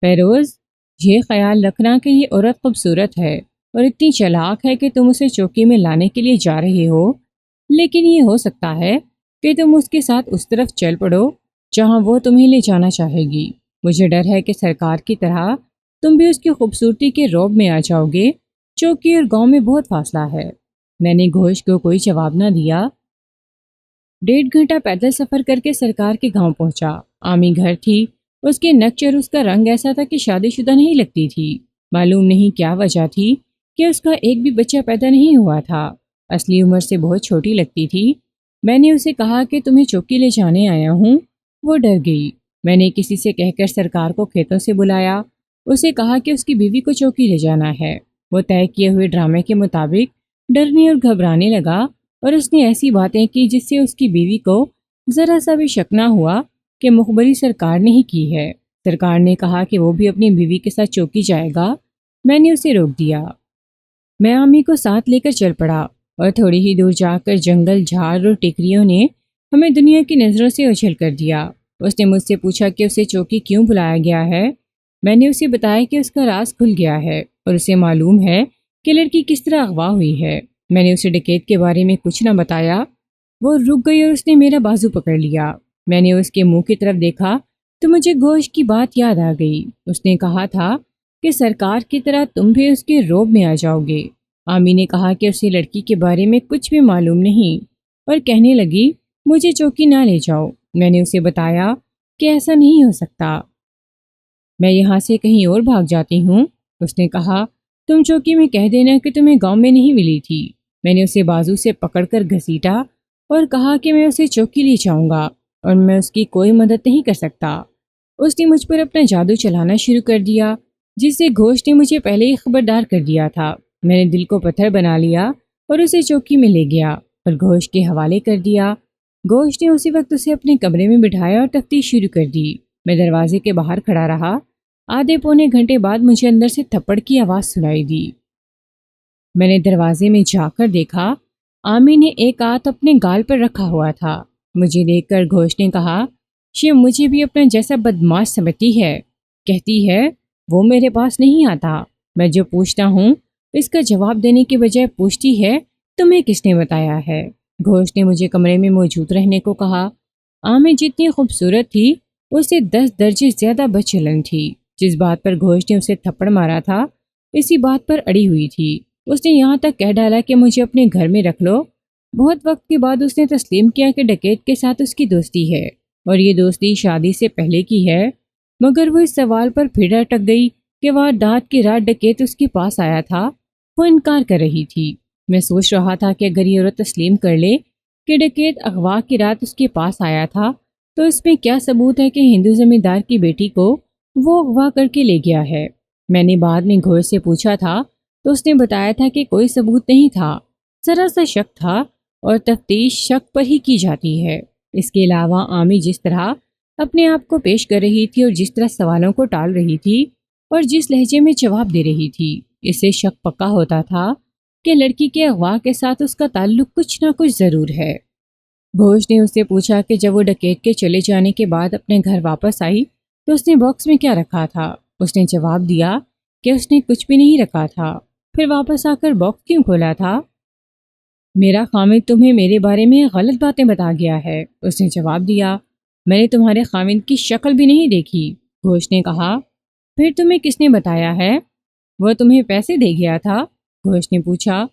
S1: فیروز، یہ خیال رکھنا کہ یہ عورت خوبصورت ہے اور اتنی چلاک ہے کہ تم اسے چوکی میں لانے کے لیے جا رہے ہو، لیکن یہ ہو سکتا ہے کہ تم اس کے ساتھ اس طرف چل پڑو جہاں وہ تمہیں لے جانا چاہے گی۔ مجھے ڈر ہے کہ سرکار کی طرح تم بھی اس کی خوبصورتی کے روب میں آ جاؤ گے۔ چوکی اور گاؤں میں بہت فاصلہ ہے۔ میں نے گھوش کو کوئی جواب نہ دیا۔ 1.5 گھنٹہ پیدل سفر کر کے سرکار کے گاؤں پہنچا۔ عامی گھر تھی، اس کے نقش اور اس کا رنگ ایسا تھا کہ شادی شدہ نہیں لگتی تھی۔ معلوم نہیں کیا وجہ تھی کہ اس کا ایک بھی بچہ پیدا نہیں ہوا تھا، اصلی عمر سے بہت چھوٹی لگتی تھی۔ میں نے اسے کہا کہ تمہیں چوکی لے جانے آیا ہوں۔ وہ ڈر گئی۔ میں نے کسی سے کہہ کر سرکار کو کھیتوں سے بلایا، اسے کہا کہ اس کی بیوی کو چوکی لے جانا ہے۔ وہ طے کیے ہوئے ڈرامے کے مطابق ڈرنے اور گھبرانے لگا، اور اس نے ایسی باتیں کی جس سے اس کی بیوی کو ذرا سا بھی شک نہ ہوا کہ مخبری سرکار نے ہی کی ہے۔ سرکار نے کہا کہ وہ بھی اپنی بیوی کے ساتھ چوکی جائے گا۔ میں نے اسے روک دیا۔ میں عامی کو ساتھ لے کر چل پڑا، اور تھوڑی ہی دور جا کر جنگل، جھاڑ اور ٹکریوں نے ہمیں دنیا کی نظروں سے اجھل کر دیا۔ اس نے مجھ سے پوچھا کہ اسے چوکی کیوں بلایا گیا ہے۔ میں نے اسے بتایا کہ اس کا راز کھل گیا ہے اور اسے معلوم ہے کہ لڑکی کس طرح اغوا ہوئی ہے۔ میں نے اسے ڈکیت کے بارے میں کچھ نہ بتایا۔ وہ رک گئی اور اس نے میرا بازو پکڑ لیا۔ میں نے اس کے منہ کی طرف دیکھا تو مجھے گوشت کی بات یاد آ گئی۔ اس نے کہا تھا کہ سرکار کی طرح تم بھی اس کے روب میں آ جاؤ گے۔ عامی نے کہا کہ اسے لڑکی کے بارے میں کچھ بھی معلوم نہیں، اور کہنے لگی مجھے چوکی نہ لے جاؤ۔ میں نے اسے بتایا کہ ایسا نہیں ہو سکتا، میں یہاں سے کہیں اور بھاگ جاتی ہوں۔ اس نے کہا تم چوکی میں کہہ دینا کہ تمہیں گاؤں میں نہیں ملی تھی۔ میں نے اسے بازو سے پکڑ کر گھسیٹا اور کہا کہ میں اسے چوکی لے جاؤں گا اور میں اس کی کوئی مدد نہیں کر سکتا۔ اس نے مجھ پر اپنا جادو چلانا شروع کر دیا، جس سے گھوش نے مجھے پہلے ہی خبردار کر دیا تھا۔ میں نے دل کو پتھر بنا لیا اور اسے چوکی میں لے گیا اور گھوش کے حوالے کر دیا۔ گھوش نے اسی وقت اسے اپنے کمرے میں بٹھایا اور تفتیش شروع کر دی۔ میں دروازے کے باہر کھڑا رہا۔ آدھے پونے گھنٹے بعد مجھے اندر سے تھپڑ کی آواز سنائی دی۔ میں نے دروازے میں جا کر دیکھا، عامی نے ایک ہاتھ اپنے گال پر رکھا ہوا تھا۔ مجھے دیکھ کر گھوش نے کہا شیو مجھے بھی اپنا جیسا بدماش سمجھتی ہے، کہتی ہے وہ میرے پاس نہیں آتا۔ میں جو پوچھتا ہوں اس کا جواب دینے کے بجائے پوچھتی ہے تمہیں کس نے بتایا ہے۔ گھوش نے مجھے کمرے میں موجود رہنے کو کہا۔ عامی جتنی خوبصورت تھی اس سے 10 درجے زیادہ بدچلن تھی۔ جس بات پر گھوش نے اسے تھپڑ مارا تھا اسی بات پر اڑی ہوئی تھی۔ اس نے یہاں تک کہہ ڈالا کہ مجھے اپنے گھر میں رکھ لو۔ بہت وقت کے بعد اس نے تسلیم کیا کہ ڈکیت کے ساتھ اس کی دوستی ہے، اور یہ دوستی شادی سے پہلے کی ہے، مگر وہ اس سوال پر پھر اٹک گئی کہ واردات کی رات ڈکیت اس کے پاس آیا تھا۔ وہ انکار کر رہی تھی۔ میں سوچ رہا تھا کہ اگر یہ عورت تسلیم کر لے کہ ڈکیت اغوا کی رات اس کے پاس آیا تھا تو اس میں کیا ثبوت ہے کہ ہندو زمیندار کی بیٹی کو وہ اغوا کر کے لے گیا ہے۔ میں نے بعد میں گھوش سے پوچھا تھا تو اس نے بتایا تھا کہ کوئی ثبوت نہیں تھا، ذرا سا شک تھا، اور تفتیش شک پر ہی کی جاتی ہے۔ اس کے علاوہ عامی جس طرح اپنے آپ کو پیش کر رہی تھی اور جس طرح سوالوں کو ٹال رہی تھی اور جس لہجے میں جواب دے رہی تھی، اس سے شک پکا ہوتا تھا کہ لڑکی کے اغوا کے ساتھ اس کا تعلق کچھ نہ کچھ ضرور ہے۔ گھوش نے اس سے پوچھا کہ جب وہ ڈکیت کے چلے جانے کے بعد اپنے گھر واپس آئی تو اس نے باکس میں کیا رکھا تھا۔ اس نے جواب دیا کہ اس نے کچھ بھی نہیں رکھا تھا۔ پھر واپس آ کر باکس کیوں کھولا تھا؟ میرا خامد تمہیں میرے بارے میں غلط باتیں بتا گیا ہے۔ اس نے جواب دیا میں نے تمہارے خامد کی شکل بھی نہیں دیکھی۔ گھوش نے کہا پھر تمہیں کس نے بتایا ہے؟ وہ تمہیں پیسے دے گیا تھا؟ گھوش نے پوچھا۔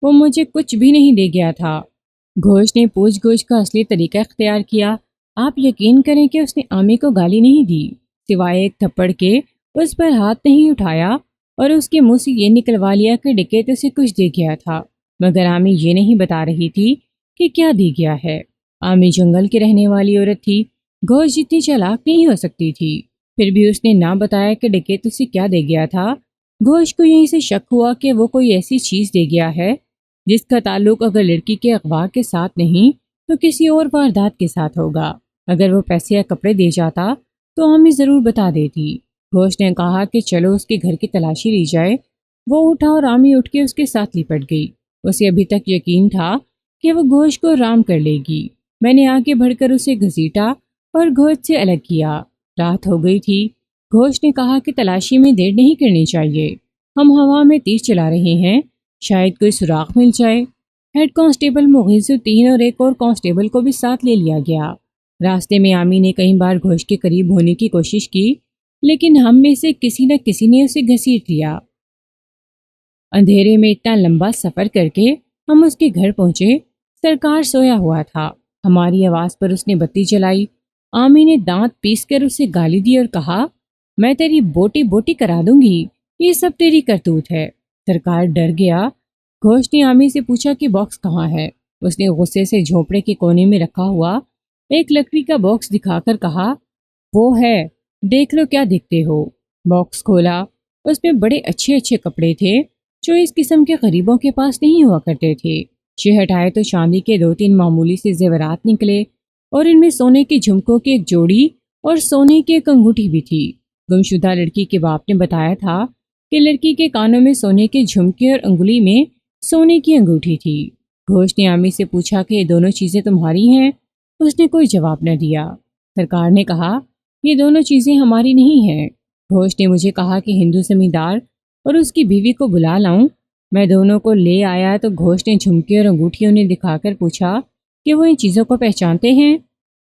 S1: وہ مجھے کچھ بھی نہیں دے گیا تھا۔ گھوش نے پوچھ گچھ کا اصلی طریقہ اختیار کیا۔ آپ یقین کریں کہ اس نے عامی کو گالی نہیں دی، سوائے ایک تھپڑ کے اس پر ہاتھ نہیں اٹھایا اور اس کے منہ سے یہ نکلوا لیا کہ ڈکیت اسے کچھ دے گیا تھا، مگر عامی یہ نہیں بتا رہی تھی کہ کیا دے گیا ہے۔ عامی جنگل کی رہنے والی عورت تھی، گھوش جتنی چالاک نہیں ہو سکتی تھی، پھر بھی اس نے نہ بتایا کہ ڈکیت اسے کیا دے گیا تھا۔ گھوش کو یہیں سے شک ہوا کہ وہ کوئی ایسی چیز دے گیا ہے جس کا تعلق اگر لڑکی کے اغوا کے ساتھ نہیں تو کسی اور واردات کے ساتھ ہوگا۔ اگر وہ پیسے یا کپڑے دے جاتا تو عامی ضرور بتا دیتی۔ گھوش نے کہا کہ چلو اس کے گھر کی تلاشی لی جائے۔ وہ اٹھا اور عامی اٹھ کے اس کے ساتھ لپٹ گئی۔ اسے ابھی تک یقین تھا کہ وہ گھوش کو رام کر لے گی۔ میں نے آگے بڑھ کر اسے گھسیٹا اور گھوش سے الگ کیا۔ رات ہو گئی تھی۔ گھوش نے کہا کہ تلاشی میں دیر نہیں کرنی چاہیے، ہم ہوا میں تیر چلا رہے ہیں، شاید کوئی سراغ مل جائے۔ ہیڈ کانسٹیبل مغیث الدین اور ایک اور کانسٹیبل کو بھی ساتھ لے لیا گیا۔ راستے میں عامی نے کئی بار گھوش کے قریب ہونے کی کوشش کی، لیکن ہم میں سے کسی نہ کسی نے اسے گھسیٹ لیا۔ اندھیرے میں اتنا لمبا سفر کر کے ہم اس کے گھر پہنچے۔ سرکار سویا ہوا تھا۔ ہماری آواز پر اس نے بتی جلائی۔ عامی نے دانت پیس کر اسے گالی دی اور کہا، میں تیری بوٹی بوٹی کرا دوں گی، یہ سب تیری کرتوت ہے۔ سرکار ڈر گیا۔ گھوش نے عامی سے پوچھا کہ باکس کہاں ہے؟ اس نے غصے سے جھونپڑے کے کونے میں رکھا ہوا ایک لکڑی کا باکس دکھا کر کہا، وہ ہے، دیکھ لو کیا دیکھتے ہو۔ باکس کھولا، اس میں بڑے اچھے اچھے کپڑے تھے جو اس قسم کے غریبوں کے پاس نہیں ہوا کرتے تھے۔ ہٹائے تو چاندی کے 2-3 معمولی سے زیورات نکلے اور ان میں سونے کے جھمکوں کی ایک جوڑی اور سونے کی ایک انگوٹھی بھی تھی۔ گمشدہ لڑکی کے باپ نے بتایا تھا کہ لڑکی کے کانوں میں سونے کے جھمکے اور انگلی میں سونے کی انگوٹھی تھی۔ گھوش نے عامی سے پوچھا کہ یہ دونوں چیزیں تمہاری ہیں؟ اس نے کوئی جواب نہ دیا۔ سرکار نے کہا، یہ دونوں چیزیں ہماری نہیں ہیں۔ گھوش نے مجھے کہا کہ ہندو زمیندار اور اس کی بیوی کو بلا لاؤں۔ میں دونوں کو لے آیا تو گھوش نے جھمکے اور انگوٹھی انہیں دکھا کر پوچھا کہ وہ ان چیزوں کو پہچانتے ہیں۔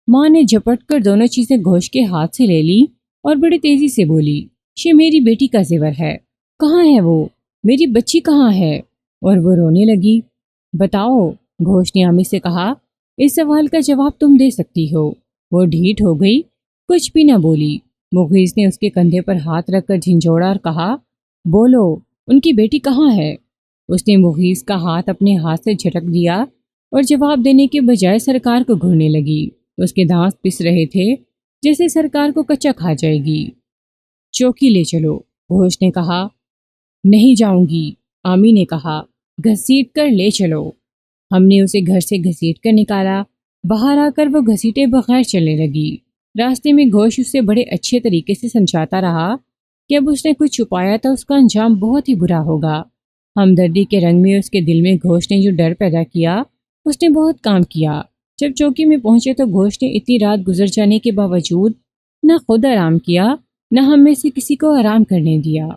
S1: ماں نے جھپٹ کر دونوں چیزیں گھوش کے ہاتھ سے لے لی اور بڑی تیزی سے بولی، یہ میری بیٹی کا زیور ہے۔ کہاں ہے وہ؟ میری بچی کہاں ہے؟ اور وہ رونے لگی۔ بتاؤ، گھوش نے عامی سے کہا، اس سوال کا جواب تم دے سکتی ہو۔ وہ ڈھیٹ ہو گئی، کچھ بھی نہ بولی۔ مغیث نے اس کے کندھے پر ہاتھ رکھ کر جھنجھوڑا اور کہا، بولو، ان کی بیٹی کہاں ہے؟ اس نے مغیث کا ہاتھ اپنے ہاتھ سے جھٹک دیا اور جواب دینے کے بجائے سرکار کو گھورنے لگی۔ اس کے دانت پس رہے تھے جیسے سرکار کو کچا کھا جائے گی۔ چوکی لے چلو، گھوش نے کہا۔ نہیں جاؤں گی، عامی نے کہا، گھسیٹ کر لے چلو۔ ہم نے اسے گھر سے گھسیٹ کر نکالا۔ باہر آ کر وہ گھسیٹے بغیر چلنے لگی۔ راستے میں گھوش اس سے بڑے اچھے طریقے سے سمجھاتا رہا کہ اب اس نے کچھ چھپایا تو اس کا انجام بہت ہی برا ہوگا۔ ہمدردی کے رنگ میں اس کے دل میں گھوش نے جو ڈر پیدا کیا، اس نے بہت کام کیا۔ جب چوکی میں پہنچے تو گھوش نے اتنی رات گزر جانے کے باوجود نہ خود آرام کیا نہ ہم میں سے کسی کو آرام کرنے دیا۔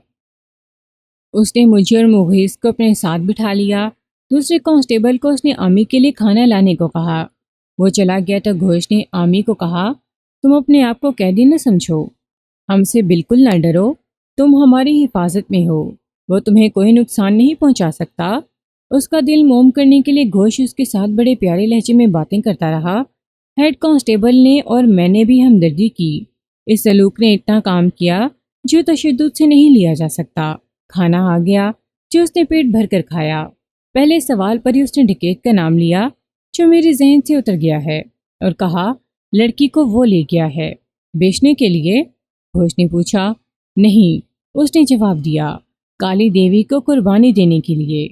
S1: اس نے مجھے اور مغیث کو اپنے ساتھ بٹھا لیا۔ دوسرے کانسٹیبل کو اس نے عامی کے لیے کھانا لانے کو کہا۔ وہ چلا گیا تو گھوش نے عامی کو کہا، تم اپنے آپ کو قیدی نہ سمجھو، ہم سے بالکل نہ ڈرو، تم ہماری حفاظت میں ہو، وہ تمہیں کوئی نقصان نہیں پہنچا سکتا۔ اس کا دل موم کرنے کے لیے گھوش اس کے ساتھ بڑے پیارے لہجے میں باتیں کرتا رہا۔ ہیڈ کانسٹیبل نے اور میں نے بھی ہمدردی کی۔ اس سلوک نے اتنا کام کیا جو تشدد سے نہیں لیا جا سکتا۔ کھانا آ گیا جو اس نے پیٹ بھر کر کھایا۔ پہلے سوال پر ہی اس نے ڈکیت کا نام لیا جو میرے ذہن سے اتر گیا ہے، اور کہا، لڑکی کو وہ لے گیا ہے بیچنے کے لیے؟ گھوش نے پوچھا۔ نہیں، اس نے جواب دیا، کالی دیوی کو قربانی دینے کے لیے۔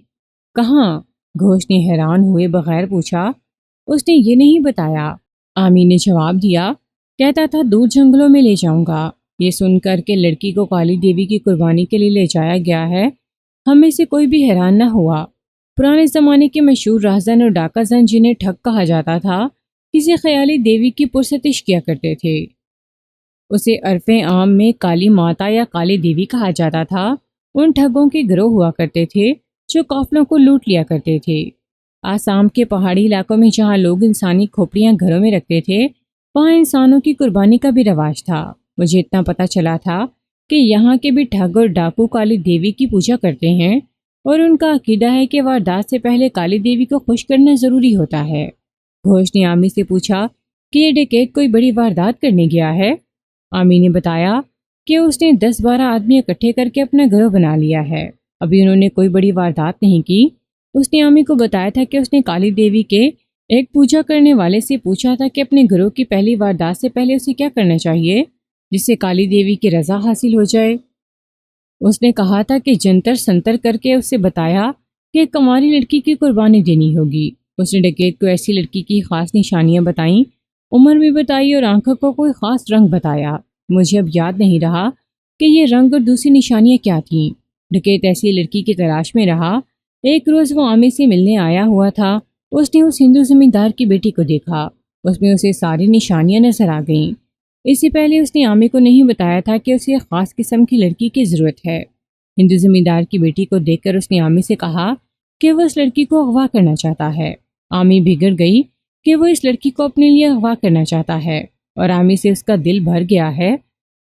S1: کہاں؟ گھوش نے حیران ہوئے بغیر پوچھا۔ اس نے یہ نہیں بتایا، عامی نے جواب دیا، کہتا تھا دور جنگلوں میں لے جاؤں گا۔ یہ سن کر کہ لڑکی کو کالی دیوی کی قربانی کے لیے لے جایا گیا ہے، ہم میں سے کوئی بھی حیران نہ ہوا۔ پرانے زمانے کے مشہور راہزن اور ڈاکہ زن جنہیں ٹھگ کہا جاتا تھا، کسی خیالی دیوی کی پرستش کیا کرتے تھے۔ اسے عرف عام میں کالی ماتا یا کالی دیوی کہا جاتا تھا۔ ان ٹھگوں کے گروہ ہوا کرتے تھے جو قافلوں کو لوٹ لیا کرتے تھے۔ آسام کے پہاڑی علاقوں میں جہاں لوگ انسانی کھوپڑیاں گھروں میں رکھتے تھے، وہاں انسانوں کی قربانی کا بھی رواج تھا۔ مجھے اتنا پتہ چلا تھا کہ یہاں کے بھی ٹھگ اور ڈاکو کالی دیوی کی پوجا کرتے ہیں، اور ان کا عقیدہ ہے کہ واردات سے پہلے کالی دیوی کو خوش کرنا ضروری ہوتا ہے۔ گھوش نے عامی سے پوچھا کہ یہ ڈکیت کوئی بڑی واردات کرنے گیا ہے؟ عامی نے بتایا کہ اس نے 10-12 آدمی اکٹھے کر کے اپنا گروہ بنا لیا ہے، ابھی انہوں نے کوئی بڑی واردات نہیں کی۔ اس نے عامی کو بتایا تھا کہ اس نے کالی دیوی کے ایک پوجا کرنے والے سے پوچھا تھا کہ اپنے گروہ کی پہلی واردات سے پہلے اسے کیا کرنا چاہیے جس سے کالی دیوی کی رضا حاصل ہو جائے۔ اس نے کہا تھا کہ جنتر سنتر کر کے اس سے بتایا کہ ایک کنواری لڑکی کی قربانی دینی ہوگی۔ اس نے ڈکیت کو ایسی لڑکی کی خاص نشانیاں بتائیں، عمر بھی بتائی اور آنکھوں کو کوئی خاص رنگ بتایا۔ مجھے اب یاد نہیں رہا کہ یہ رنگ اور دوسری نشانیاں کیا تھیں۔ ڈکیت ایسی لڑکی کی تلاش میں رہا۔ ایک روز وہ عامی سے ملنے آیا ہوا تھا۔ اس نے اس ہندو زمیندار کی بیٹی کو دیکھا، اس میں اسے ساری نشانیاں نظر آ گئیں۔ اس سے پہلے اس نے عامی کو نہیں بتایا تھا کہ اسے ایک خاص قسم کی لڑکی کی ضرورت ہے۔ ہندو زمیندار کی بیٹی کو دیکھ کر اس نے عامی سے کہا کہ وہ اس لڑکی کو اغوا کرنا چاہتا ہے۔ عامی بگڑ گئی کہ وہ اس لڑکی کو اپنے لیے اغوا کرنا چاہتا ہے، اور عامی سے اس کا دل بھر گیا ہے۔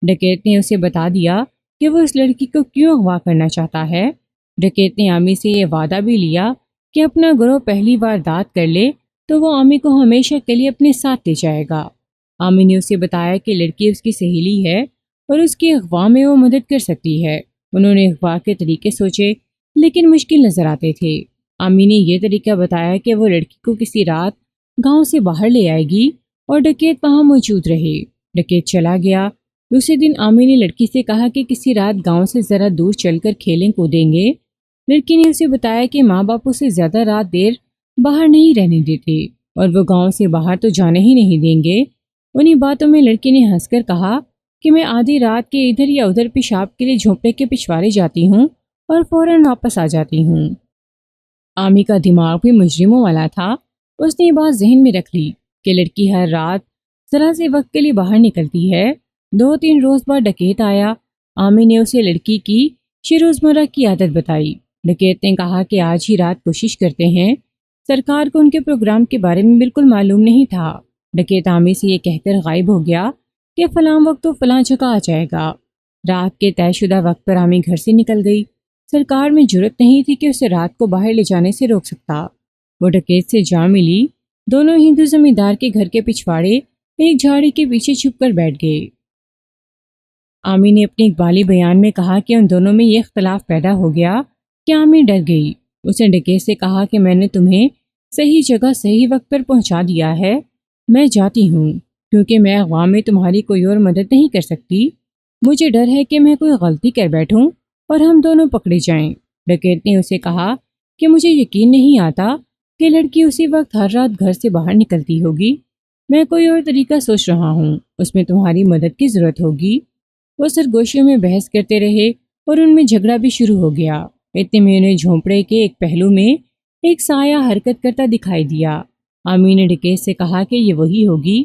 S1: ڈکیت نے اسے بتا دیا کہ وہ اس لڑکی کو کیوں اغوا کرنا چاہتا ہے۔ ڈکیت نے عامی سے یہ وعدہ بھی لیا کہ اپنا گروہ پہلی واردات کر لے تو وہ عامی کو ہمیشہ کے لیے اپنے ساتھ لے جائے گا۔ عامی نے اسے بتایا کہ لڑکی اس کی سہیلی ہے اور اس کی اغوا میں وہ مدد کر سکتی ہے۔ انہوں نے اغوا کے طریقے سوچے لیکن مشکل نظر آتے تھے۔ عامی نے یہ طریقہ بتایا کہ وہ لڑکی کو کسی رات گاؤں سے باہر لے آئے گی اور ڈکیت وہاں موجود رہے۔ ڈکیت چلا گیا۔ دوسرے دن عامی نے لڑکی سے کہا کہ کسی رات گاؤں سے ذرا دور چل کر کھیلیں کودیں گے۔ لڑکی نے اسے بتایا کہ ماں باپ اسے زیادہ رات دیر باہر نہیں رہنے دیتے اور وہ گاؤں سے باہر تو جانے ہی نہیں دیں گے۔ انہی باتوں میں لڑکی نے ہنس کر کہا کہ میں آدھی رات کے ادھر یا ادھر پیشاب کے لیے جھونپڑے کے پچھواڑے جاتی ہوں اور فوراً واپس آ جاتی ہوں۔ عامی کا دماغ بھی مجرموں والا تھا۔ اس نے یہ بات ذہن میں رکھ لی کہ لڑکی ہر رات ذرا سے وقت کے لیے باہر نکلتی ہے۔ 2-3 روز بعد ڈکیت آیا۔ عامی نے اسے لڑکی کی روزمرہ کی عادت بتائی۔ ڈکیت نے کہا کہ آج ہی رات کوشش کرتے ہیں۔ سرکار کو ان کے پروگرام کے بارے میں بالکل معلوم نہیں تھا۔ ڈکیت عامی سے یہ کہہ کر غائب ہو گیا کہ فلاں وقت تو فلاں جگہ آ جائے گا۔ رات کے طے شدہ وقت پر عامی گھر سے نکل گئی۔ سرکار میں جرأت نہیں تھی کہ اسے رات کو باہر لے جانے سے روک سکتا۔ وہ ڈکیت سے جا ملی۔ دونوں ہندو زمیندار کے گھر کے پچھواڑے ایک جھاڑی کے پیچھے چھپ کر بیٹھ گئے۔ عامی نے اپنے اقبالی بیان میں کہا کہ ان دونوں میں یہ اختلاف پیدا ہو گیا کہ عامی ڈر گئی۔ اس نے ڈکیت سے کہا کہ میں نے تمہیں صحیح جگہ صحیح وقت پر پہنچا دیا ہے، میں جاتی ہوں کیونکہ میں اغوا میں تمہاری کوئی اور مدد نہیں کر سکتی۔ مجھے ڈر ہے کہ میں کوئی غلطی کر بیٹھوں اور ہم دونوں پکڑے جائیں۔ ڈکیت نے اسے کہا کہ مجھے یقین نہیں آتا کہ لڑکی اسی وقت ہر رات گھر سے باہر نکلتی ہوگی۔ میں کوئی اور طریقہ سوچ رہا ہوں، اس میں تمہاری مدد کی ضرورت ہوگی۔ وہ سرگوشیوں میں بحث کرتے رہے اور ان میں جھگڑا بھی شروع ہو گیا۔ اتنے میں انہیں جھونپڑے کے ایک پہلو میں ایک سایہ حرکت کرتا دکھائی دیا۔ عامی نے ڈکیت سے کہا کہ یہ وہی ہوگی۔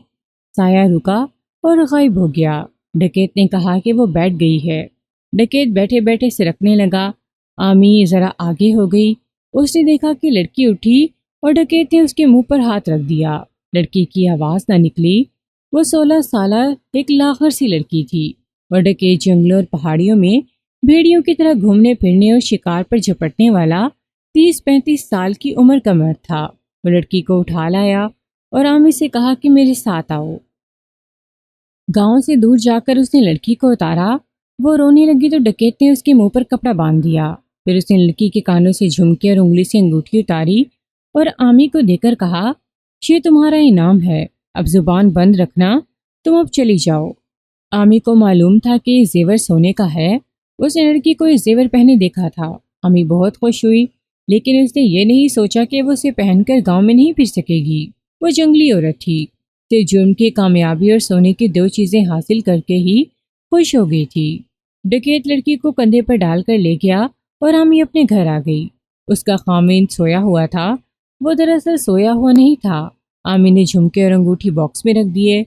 S1: سایہ رکا اور غائب ہو گیا۔ ڈکیت نے کہا کہ وہ بیٹھ گئی ہے۔ ڈکیت بیٹھے بیٹھے سرکنے لگا۔ عامی ذرا آگے ہو گئی۔ اس نے دیکھا کہ لڑکی اٹھی اور ڈکیت نے اس کے منہ پر ہاتھ رکھ دیا۔ لڑکی کی آواز نہ نکلی۔ وہ 16 سالہ ایک لاغر سی لڑکی تھی اور ڈکیت جنگلوں اور پہاڑیوں میں بھیڑیوں کی طرح گھومنے پھرنے اور شکار پر جھپٹنے والا 30-35 سال کی عمر کا مرد تھا۔ وہ لڑکی کو اٹھا لایا اور عامی سے کہا کہ میرے ساتھ آؤ۔ گاؤں سے دور جا کر اس نے لڑکی کو اتارا۔ وہ رونے لگی تو ڈکیت نے اس کے منہ پر کپڑا باندھ دیا۔ پھر اس نے لڑکی کے کانوں سے جھمکے اور انگلی سے انگوٹھی اتاری اور عامی کو دے کر کہا یہ تمہارا انعام ہے، اب زبان بند رکھنا، تم اب چلی جاؤ۔ عامی کو معلوم تھا کہ یہ زیور سونے کا ہے۔ اس نے لڑکی کو یہ زیور پہنے دیکھا تھا۔ عامی بہت خوش ہوئی لیکن اس نے یہ نہیں سوچا کہ وہ اسے پہن کر گاؤں میں نہیں پھر سکے گی۔ وہ جنگلی عورت تھی، صرف جرم کی کامیابی اور سونے کی 2 چیزیں حاصل کر کے ہی خوش ہو گئی تھی۔ ڈکیت لڑکی کو کندھے پر ڈال کر لے گیا اور عامی اپنے گھر آ گئی۔ اس کا خاوند سویا ہوا تھا۔ وہ دراصل سویا ہوا نہیں تھا۔ عامی نے جھمکے اور انگوٹھی باکس میں رکھ دیے۔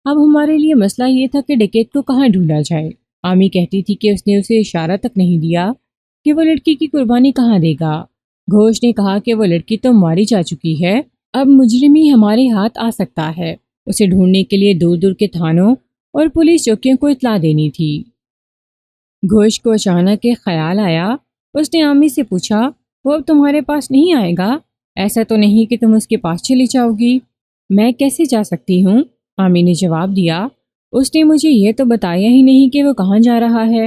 S1: اب ہمارے لیے مسئلہ یہ تھا کہ ڈکیت کو کہاں ڈھونڈا جائے۔ عامی کہتی تھی کہ اس نے اسے اشارہ تک نہیں دیا کہ وہ لڑکی کی قربانی کہاں دے گا۔ گھوش نے کہا کہ وہ لڑکی تو ماری جا چکی ہے، اب مجرم ہی ہمارے ہاتھ آ سکتا ہے۔ اسے ڈھونڈنے کے لیے دور دور کے تھانوں اور پولیس چوکیوں کو اطلاع دینی تھی۔ گھوش کو اچانک ایک خیال آیا۔ اس نے عامی سے پوچھا وہ اب تمہارے پاس نہیں آئے گا؟ ایسا تو نہیں کہ تم اس کے پاس چلی جاؤ گی؟ میں کیسے جا سکتی ہوں؟ عامی نے جواب دیا۔ اس نے مجھے یہ تو بتایا ہی نہیں کہ وہ کہاں جا رہا ہے۔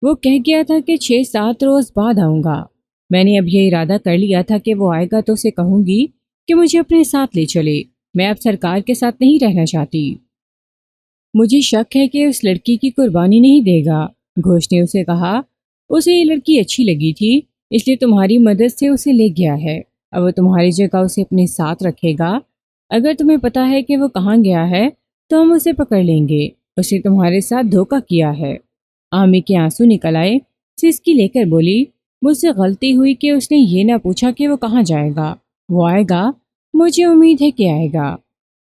S1: وہ کہہ گیا تھا کہ 6-7 روز بعد آؤں گا۔ میں نے اب یہ ارادہ کر لیا تھا کہ وہ آئے گا تو اسے کہوں گی کہ مجھے اپنے ساتھ لے چلے۔ میں اب سرکار کے ساتھ نہیں رہنا چاہتی۔ مجھے شک ہے کہ اس لڑکی کی قربانی نہیں دے گا۔ گھوش نے اسے کہا اسے یہ لڑکی اچھی لگی تھی اس لیے تمہاری مدد سے اسے لے گیا ہے۔ اب وہ تمہاری جگہ اسے اپنے ساتھ رکھے گا۔ اگر تمہیں پتہ ہے کہ وہ کہاں گیا ہے تو ہم اسے پکڑ لیں گے۔ اسے تمہارے ساتھ دھوکہ کیا ہے۔ عامی کے آنسو نکل آئے۔ سسکی لے کر بولی مجھ سے غلطی ہوئی کہ اس نے یہ نہ پوچھا کہ وہ کہاں جائے گا۔ وہ آئے گا، مجھے امید ہے کہ آئے گا۔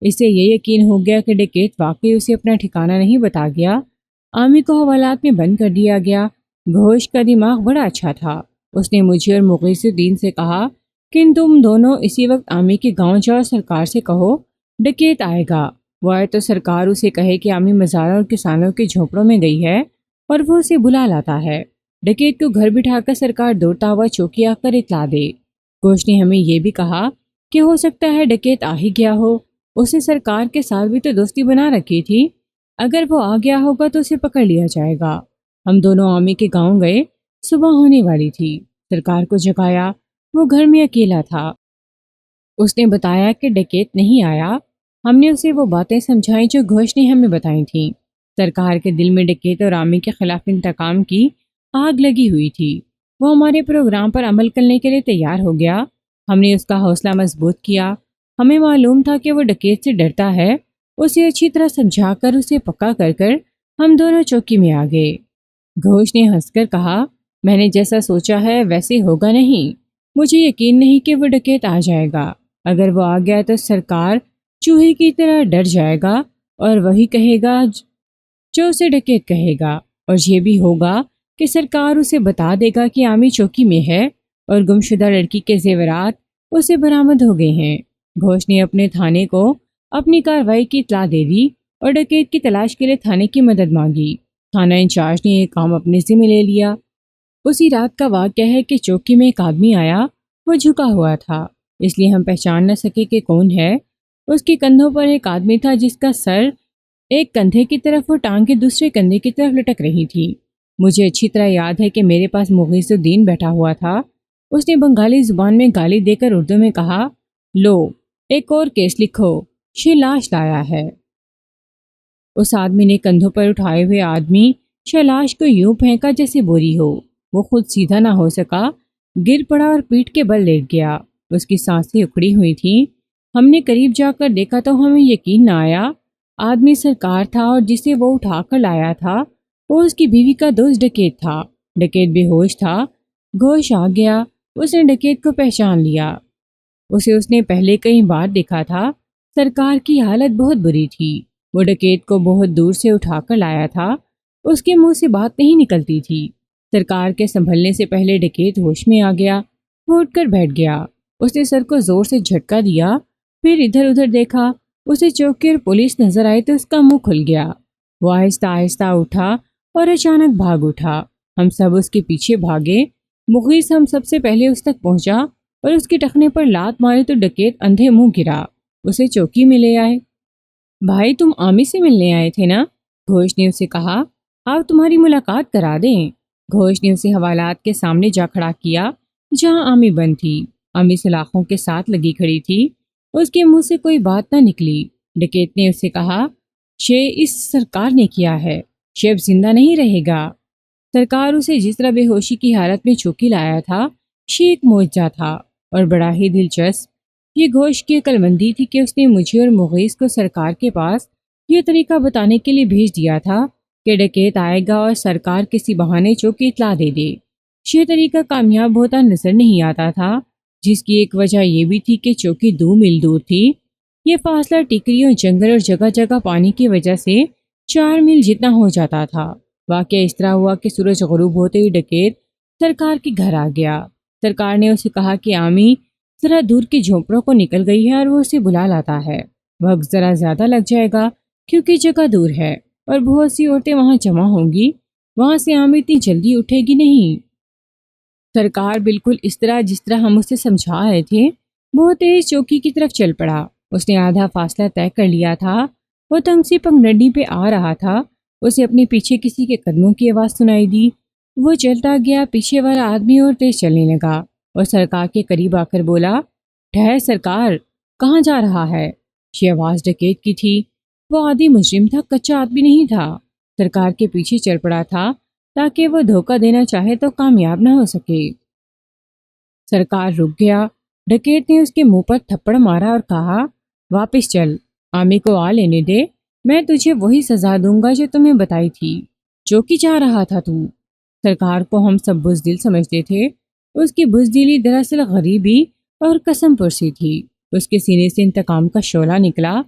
S1: اسے یہ یقین ہو گیا کہ ڈکیت واقعی اسے اپنا ٹھکانہ نہیں بتا گیا۔ عامی کو حوالات میں بند کر دیا گیا۔ گھوش کا دماغ بڑا اچھا تھا۔ اس نے مجھے اور مغیث الدین سے کہا کہ تم دونوں اسی وقت عامی کے گاؤں جاؤ، سرکار سے کہو ڈکیت آئے گا۔ وہ آئے تو سرکار اسے کہے کہ عامی مزاروں اور کسانوں کے جھونپڑوں میں گئی ہے اور وہ اسے بلا لاتا ہے۔ ڈکیت کو گھر بٹھا کر سرکار دوڑتا ہوا چوکی آ کر اطلاع دے۔ گھوش نے ہمیں یہ بھی کہا کہ ہو سکتا ہے ڈکیت آ ہی گیا ہو، اسے سرکار کے ساتھ بھی تو دوستی بنا رکھی تھی، اگر وہ آ گیا ہوگا تو اسے پکڑ لیا جائے گا۔ ہم دونوں عامی کے گاؤں گئے، صبح ہونے والی تھی، سرکار کو جگایا، وہ گھر میں اکیلا تھا۔ اس نے بتایا کہ ڈکیت نہیں آیا۔ ہم نے اسے وہ باتیں سمجھائیں جو گھوش نے ہمیں بتائی تھیں۔ سرکار کے دل میں ڈکیت اور عامی کے خلاف انتقام کی آگ لگی ہوئی تھی۔ وہ ہمارے پروگرام پر عمل کرنے کے لیے تیار ہو گیا۔ ہم نے اس کا حوصلہ مضبوط کیا۔ ہمیں معلوم تھا کہ وہ ڈکیت سے ڈرتا ہے۔ اسے اچھی طرح سمجھا کر اسے پکا کر ہم دونوں چوکی میں آ گئے۔ گھوش نے ہنس کر کہا، میں نے جیسا سوچا ہے ویسے ہوگا نہیں۔ مجھے یقین نہیں کہ وہ ڈکیت آ جائے گا۔ اگر وہ آ گیا تو سرکار چوہے کی طرح ڈر جائے گا اور وہی کہے گا جو اسے ڈکیت کہے گا، اور یہ بھی ہوگا کہ سرکار اسے بتا دے گا کہ عامی چوکی میں ہے اور گمشدہ لڑکی کے زیورات اسے برآمد ہو گئے ہیں۔ گھوش نے اپنے تھانے کو اپنی کارروائی کی اطلاع دے دی اور ڈکیت کی تلاش کے لیے تھانے کی مدد مانگی۔ تھانہ انچارج نے یہ کام اپنے ذمہ لے لیا۔ اسی رات کا واقعہ ہے کہ چوکی میں ایک آدمی آیا، وہ جھکا ہوا تھا، اس لیے ہم پہچان نہ سکے کہ کون ہے۔ اس کے کندھوں پر ایک آدمی تھا جس کا سر ایک کندھے کی طرف اور ٹانگیں دوسرے کندھے کی طرف لٹک رہی تھی۔ مجھے اچھی طرح یاد ہے کہ میرے پاس مغیث الدین بیٹھا ہوا تھا۔ اس نے بنگالی زبان میں گالی دے کر اردو میں کہا، لو ایک اور کیس لکھو، یہ لاش لایا ہے۔ اس آدمی نے کندھوں پر اٹھائے ہوئے آدمی شلاش کو یوں پھینکا جیسے بوری ہو۔ وہ خود سیدھا نہ ہو سکا، گر پڑا اور پیٹھ کے بل لیٹ گیا۔ اس کی سانسیں اکھڑی ہوئی تھیں۔ ہم نے قریب جا کر دیکھا تو ہمیں یقین نہ آیا۔ آدمی سرکار تھا اور جسے وہ اٹھا کر لایا تھا وہ اس کی بیوی کا دوست ڈکیت تھا۔ ڈکیت بے ہوش تھا۔ گھوش آ گیا، اس نے ڈکیت کو پہچان لیا۔ اسے اس نے پہلے کئی بار دیکھا تھا۔ سرکار کی حالت بہت بری تھی۔ وہ ڈکیت کو بہت دور سے اٹھا کر لایا تھا۔ اس کے منہ سے بات نہیں نکلتی تھی۔ سرکار کے سنبھلنے سے پہلے ڈکیت ہوش میں آ گیا۔ وہ اٹھ کر بیٹھ گیا۔ اس نے سر کو زور سے جھٹکا دیا، پھر ادھر ادھر دیکھا۔ اسے چوکی اور پولیس نظر آئی تو اس کا منہ کھل گیا۔ وہ آہستہ آہستہ اٹھا اور اچانک بھاگ اٹھا۔ ہم سب اس کے پیچھے بھاگے۔ مغیث ہم سب سے پہلے اس تک پہنچا اور اس کے ٹخنے پر لات ماری تو ڈکیت اندھے منہ گرا۔ اسے چوکی میں لے آئے۔ بھائی تم عامی سے ملنے آئے تھے نا؟ گھوش نے اسے کہا، آپ تمہاری ملاقات کرا دیں۔ گھوش نے اسے حوالات کے سامنے جا کھڑا کیا جہاں عامی بند تھی۔ عامی سلاخوں کے ساتھ لگی کھڑی تھی۔ اس کے منہ سے کوئی بات نہ نکلی۔ ڈکیت نے اسے کہا، شے اس سرکار نے کیا ہے، شے اب زندہ نہیں رہے گا۔ سرکار اسے جس طرح بے ہوشی کی حالت میں چوکی لایا تھا، شے ایک معجزہ تھا اور بڑا ہی دلچسپ۔ یہ گھوش کی عقل مندی تھی کہ اس نے مجھے اور مغیث کو سرکار کے پاس یہ طریقہ بتانے کے لیے بھیج دیا تھا کہ ڈکیت آئے گا اور سرکار کسی بہانے چوکی اطلاع دے دے۔ یہ طریقہ کامیاب ہوتا نظر نہیں آتا تھا، جس کی ایک وجہ یہ بھی تھی کہ چوکی 2 میل دور تھی۔ یہ فاصلہ ٹیکریوں، جنگل اور جگہ جگہ پانی کی وجہ سے 4 میل جتنا ہو جاتا تھا۔ واقعہ اس طرح ہوا کہ سورج غروب ہوتے ہی ڈکیت سرکار کے گھر آ گیا۔ سرکار نے اسے کہا کہ عامی ذرا دور کی جھونپڑوں کو نکل گئی ہے اور وہ اسے بلا لاتا ہے۔ وقت ذرا زیادہ لگ جائے گا کیونکہ جگہ دور ہے اور بہت سی عورتیں وہاں جمع ہوں گی، وہاں سے عامی اتنی جلدی اٹھے گی نہیں۔ سرکار بالکل اس طرح جس طرح ہم اسے سمجھا رہے تھے بہت تیز چوکی کی طرف چل پڑا۔ اس نے آدھا فاصلہ طے کر لیا تھا۔ وہ تنگ سی پگڈنڈی پہ آ رہا تھا۔ اسے اپنے پیچھے کسی کے قدموں کی آواز سنائی دی۔ وہ چلتا گیا، پیچھے والا آدمی اور تیز چلنے لگا اور سرکار کے قریب آ کر بولا، ٹھہر سرکار، کہاں جا رہا ہے؟ یہ آواز ڈکیت کی تھی۔ وہ عادی مجرم تھا، کچا آدمی نہیں تھا۔ سرکار کے پیچھے چل پڑا تھا تاکہ وہ دھوکہ دینا چاہے تو کامیاب نہ ہو سکے۔ سرکار رک گیا۔ ڈکیت نے اس کے منہ پر تھپڑ مارا اور کہا، واپس چل، عامی کو آ لینے دے، میں تجھے وہی سزا دوں گا جو تمہیں بتائی تھی۔ چوکی جا رہا تھا تو۔ سرکار کو ہم سب بزدل سمجھتے تھے۔ اس کی بزدلی دراصل غریبی اور قسم پرسی تھی۔ اس کے سینے سے انتقام کا شعلہ نکلا۔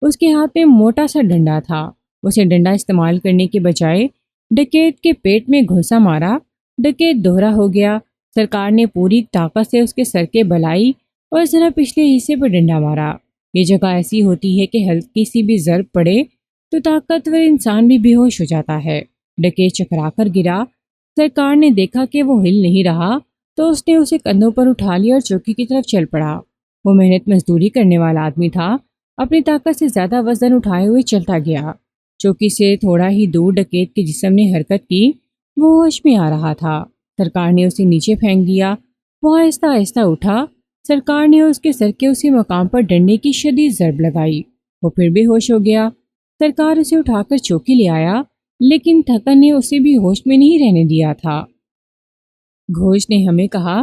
S1: اس کے ہاتھ میں موٹا سا ڈنڈا تھا۔ اسے ڈنڈا استعمال کرنے کے بجائے ڈکیت کے پیٹ میں گھوسا مارا۔ ڈکیت دوہرا ہو گیا۔ سرکار نے پوری طاقت سے اس کے سر کے بلائی اور ذرا پچھلے حصے پر ڈنڈا مارا۔ یہ جگہ ایسی ہوتی ہے کہ ہلکی سی بھی ضرب پڑے تو طاقتور انسان بھی بے ہوش ہو جاتا ہے۔ ڈکیت چکرا کر گرا۔ سرکار نے دیکھا کہ وہ ہل نہیں رہا تو اس نے اسے کندھوں پر اٹھا لیا اور چوکی کی طرف چل پڑا۔ وہ محنت مزدوری کرنے والا آدمی تھا، اپنی طاقت سے زیادہ وزن اٹھائے ہوئے چلتا گیا۔ چوکی سے تھوڑا ہی دور ڈکیت کے جسم نے حرکت کی، وہ ہوش میں آ رہا تھا۔ سرکار نے اسے نیچے پھینک دیا، وہ آہستہ آہستہ اٹھا۔ سرکار نے اس کے سر کے اسی مقام پر ڈنڈے کی شدید ضرب لگائی، وہ پھر بے ہوش ہو گیا۔ سرکار اسے اٹھا کر چوکی لے آیا، لیکن تھکن نے اسے بھی ہوش میں نہیں رہنے دیا تھا۔ گھوش نے ہمیں کہا،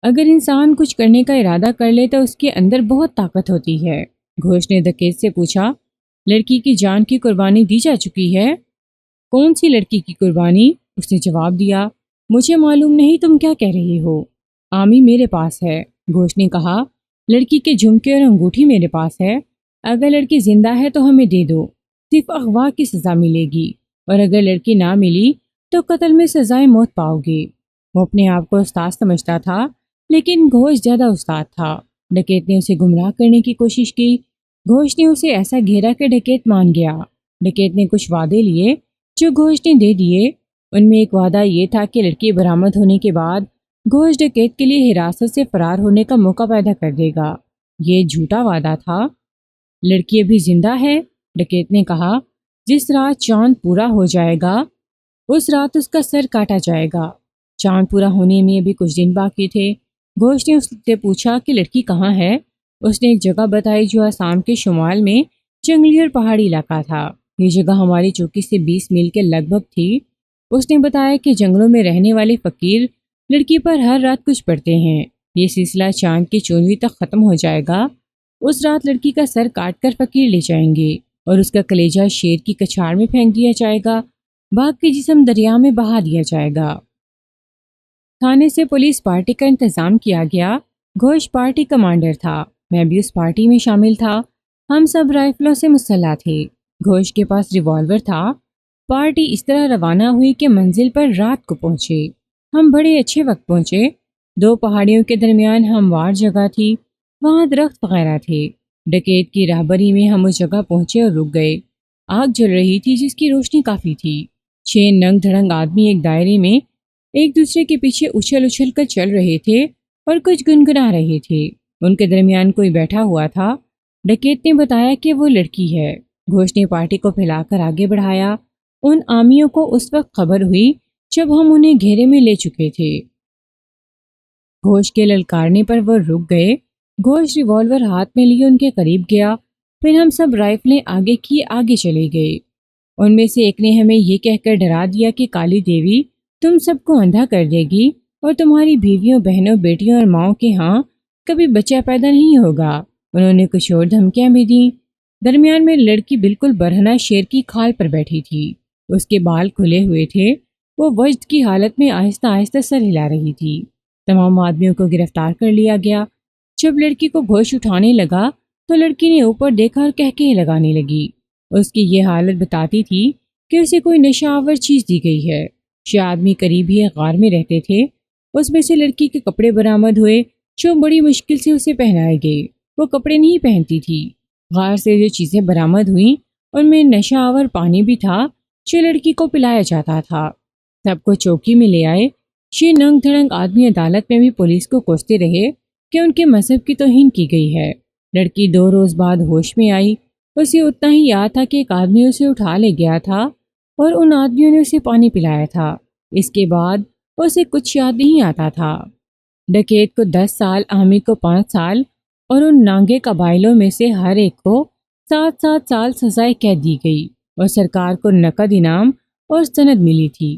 S1: اگر انسان کچھ کرنے کا ارادہ کر لے تو اس کے اندر بہت طاقت ہوتی ہے۔ گھوش نے ڈکیت سے پوچھا، لڑکی کی جان کی قربانی دی جا چکی ہے؟ کون سی لڑکی کی قربانی؟ اس نے جواب دیا، مجھے معلوم نہیں تم کیا کہہ رہی ہو۔ آمی میرے پاس ہے۔ گھوش نے کہا، لڑکی کے جھمکے اور انگوٹھی میرے پاس ہے۔ اگر لڑکی زندہ ہے تو ہمیں دے دو، صرف اغوا کی سزا ملے گی، اور اگر لڑکی نہ ملی تو قتل میں سزائے موت پاؤ گے۔ وہ اپنے آپ کو استاد سمجھتا تھا، لیکن گھوش زیادہ استاد تھا۔ ڈکیت نے اسے گمراہ کرنے کی کوشش کی۔ گھوش نے اسے ایسا گھیرا کہ ڈکیت مان گیا۔ ڈکیت نے کچھ وعدے لیے جو گھوش نے دے دیے۔ ان میں ایک وعدہ یہ تھا کہ لڑکی برآمد ہونے کے بعد گھوش ڈکیت کے لیے حراست سے فرار ہونے کا موقع پیدا کر دے گا۔ یہ جھوٹا وعدہ تھا۔ لڑکی ابھی زندہ ہے، ڈکیت نے کہا۔ جس رات چاند پورا ہو جائے گا اس رات اس کا سر کاٹا جائے گا۔ چاند پورا ہونے میں ابھی کچھ دن باقی تھے۔ گھوش نے اس سے پوچھا کہ لڑکی کہاں ہے؟ اس نے ایک جگہ بتائی جو آسام کے شمال میں جنگلی اور پہاڑی علاقہ تھا۔ یہ جگہ ہماری چوکی سے 20 میل کے لگ بھگ تھی۔ اس نے بتایا کہ جنگلوں میں رہنے والے فقیر لڑکی پر ہر رات کچھ پڑھتے ہیں۔ یہ سلسلہ چاند کی 14ویں تک ختم ہو جائے گا۔ اس رات لڑکی کا سر کاٹ کر فقیر لے جائیں گے اور اس کا کلیجہ شیر کی کچھاڑ میں پھینک دیا جائے گا۔ باقی جسم دریا میں بہا دیا جائے گا۔ تھانے سے پولیس پارٹی کا انتظام کیا گیا۔ گھوش پارٹی کمانڈر تھا، میں بھی اس پارٹی میں شامل تھا۔ ہم سب رائفلوں سے مسلح تھے۔ گھوش کے پاس ریوالور تھا۔ پارٹی اس طرح روانہ ہوئی کہ منزل پر رات کو پہنچے۔ ہم بڑے اچھے وقت پہنچے۔ 2 پہاڑیوں کے درمیان ہموار جگہ تھی، وہاں درخت وغیرہ تھے۔ ڈکیت کی راہبری میں ہم اس جگہ پہنچے اور رک گئے۔ آگ جل رہی تھی جس کی روشنی کافی تھی۔ 6 ننگ دھڑنگ آدمی ایک دائرے میں ایک دوسرے کے پیچھے اچھل اچھل کر چل رہے تھے اور کچھ گنگنا رہے تھے۔ ان کے درمیان کوئی بیٹھا ہوا تھا۔ ڈکیت نے بتایا کہ وہ لڑکی ہے۔ گھوش نے پارٹی کو پھیلا کر آگے بڑھایا۔ ان آمیوں کو اس وقت خبر ہوئی جب ہم انہیں گھیرے میں لے چکے تھے۔ گھوش کے للکارنے پر وہ رک گئے۔ گھوش ریوالور ہاتھ میں لیے ان کے قریب گیا، پھر ہم سب رائفلیں آگے کی آگے چلے گئے۔ ان میں سے ایک نے ہمیں یہ کہہ کر ڈرا دیا کہ کالی دیوی تم سب کو اندھا کر دے گی اور تمہاری بیویوں، بہنوں، بیٹیوں اور ماؤں کے ہاں کبھی بچہ پیدا نہیں ہوگا۔ انہوں نے کچھ اور دھمکیاں بھی دیں۔ درمیان میں لڑکی بالکل برہنہ شیر کی کھال پر بیٹھی تھی۔ اس کے بال کھلے ہوئے تھے۔ وہ وجد کی حالت میں آہستہ آہستہ سر ہلا رہی تھی۔ تمام آدمیوں کو گرفتار کر لیا گیا۔ جب لڑکی کو گھوش اٹھانے لگا تو لڑکی نے اوپر دیکھا اور کہکہے لگانے لگی۔ اس کی یہ حالت بتاتی تھی کہ اسے کوئی نشہ آور چیز دی گئی ہے۔ 6 آدمی قریب ہی ایک غار میں رہتے تھے۔ اس میں سے لڑکی کے کپڑے برآمد ہوئے جو بڑی مشکل سے اسے پہنائے گئے۔ وہ کپڑے نہیں پہنتی تھی۔ غار سے جو چیزیں برآمد ہوئیں ان میں نشہ آور پانی بھی تھا جو لڑکی کو پلایا جاتا تھا۔ سب کو چوکی میں لے آئے۔ 6 ننگ دھڑنگ آدمی عدالت میں بھی پولیس کو کوستے رہے کہ ان کے مذہب کی توہین کی گئی ہے۔ لڑکی 2 روز بعد ہوش میں آئی۔ اسے اتنا ہی یاد تھا کہ ایک آدمی اسے اٹھا لے گیا تھا اور ان آدمیوں نے اسے پانی پلایا تھا۔ اس کے بعد اسے کچھ یاد نہیں آتا تھا۔ ڈکیت کو 10 سال، آمی کو 5 سال اور ان نانگے قبائلوں میں سے ہر ایک کو 7 سال سزائے قید دی گئی اور سرکار کو نقد انعام اور سند ملی تھی۔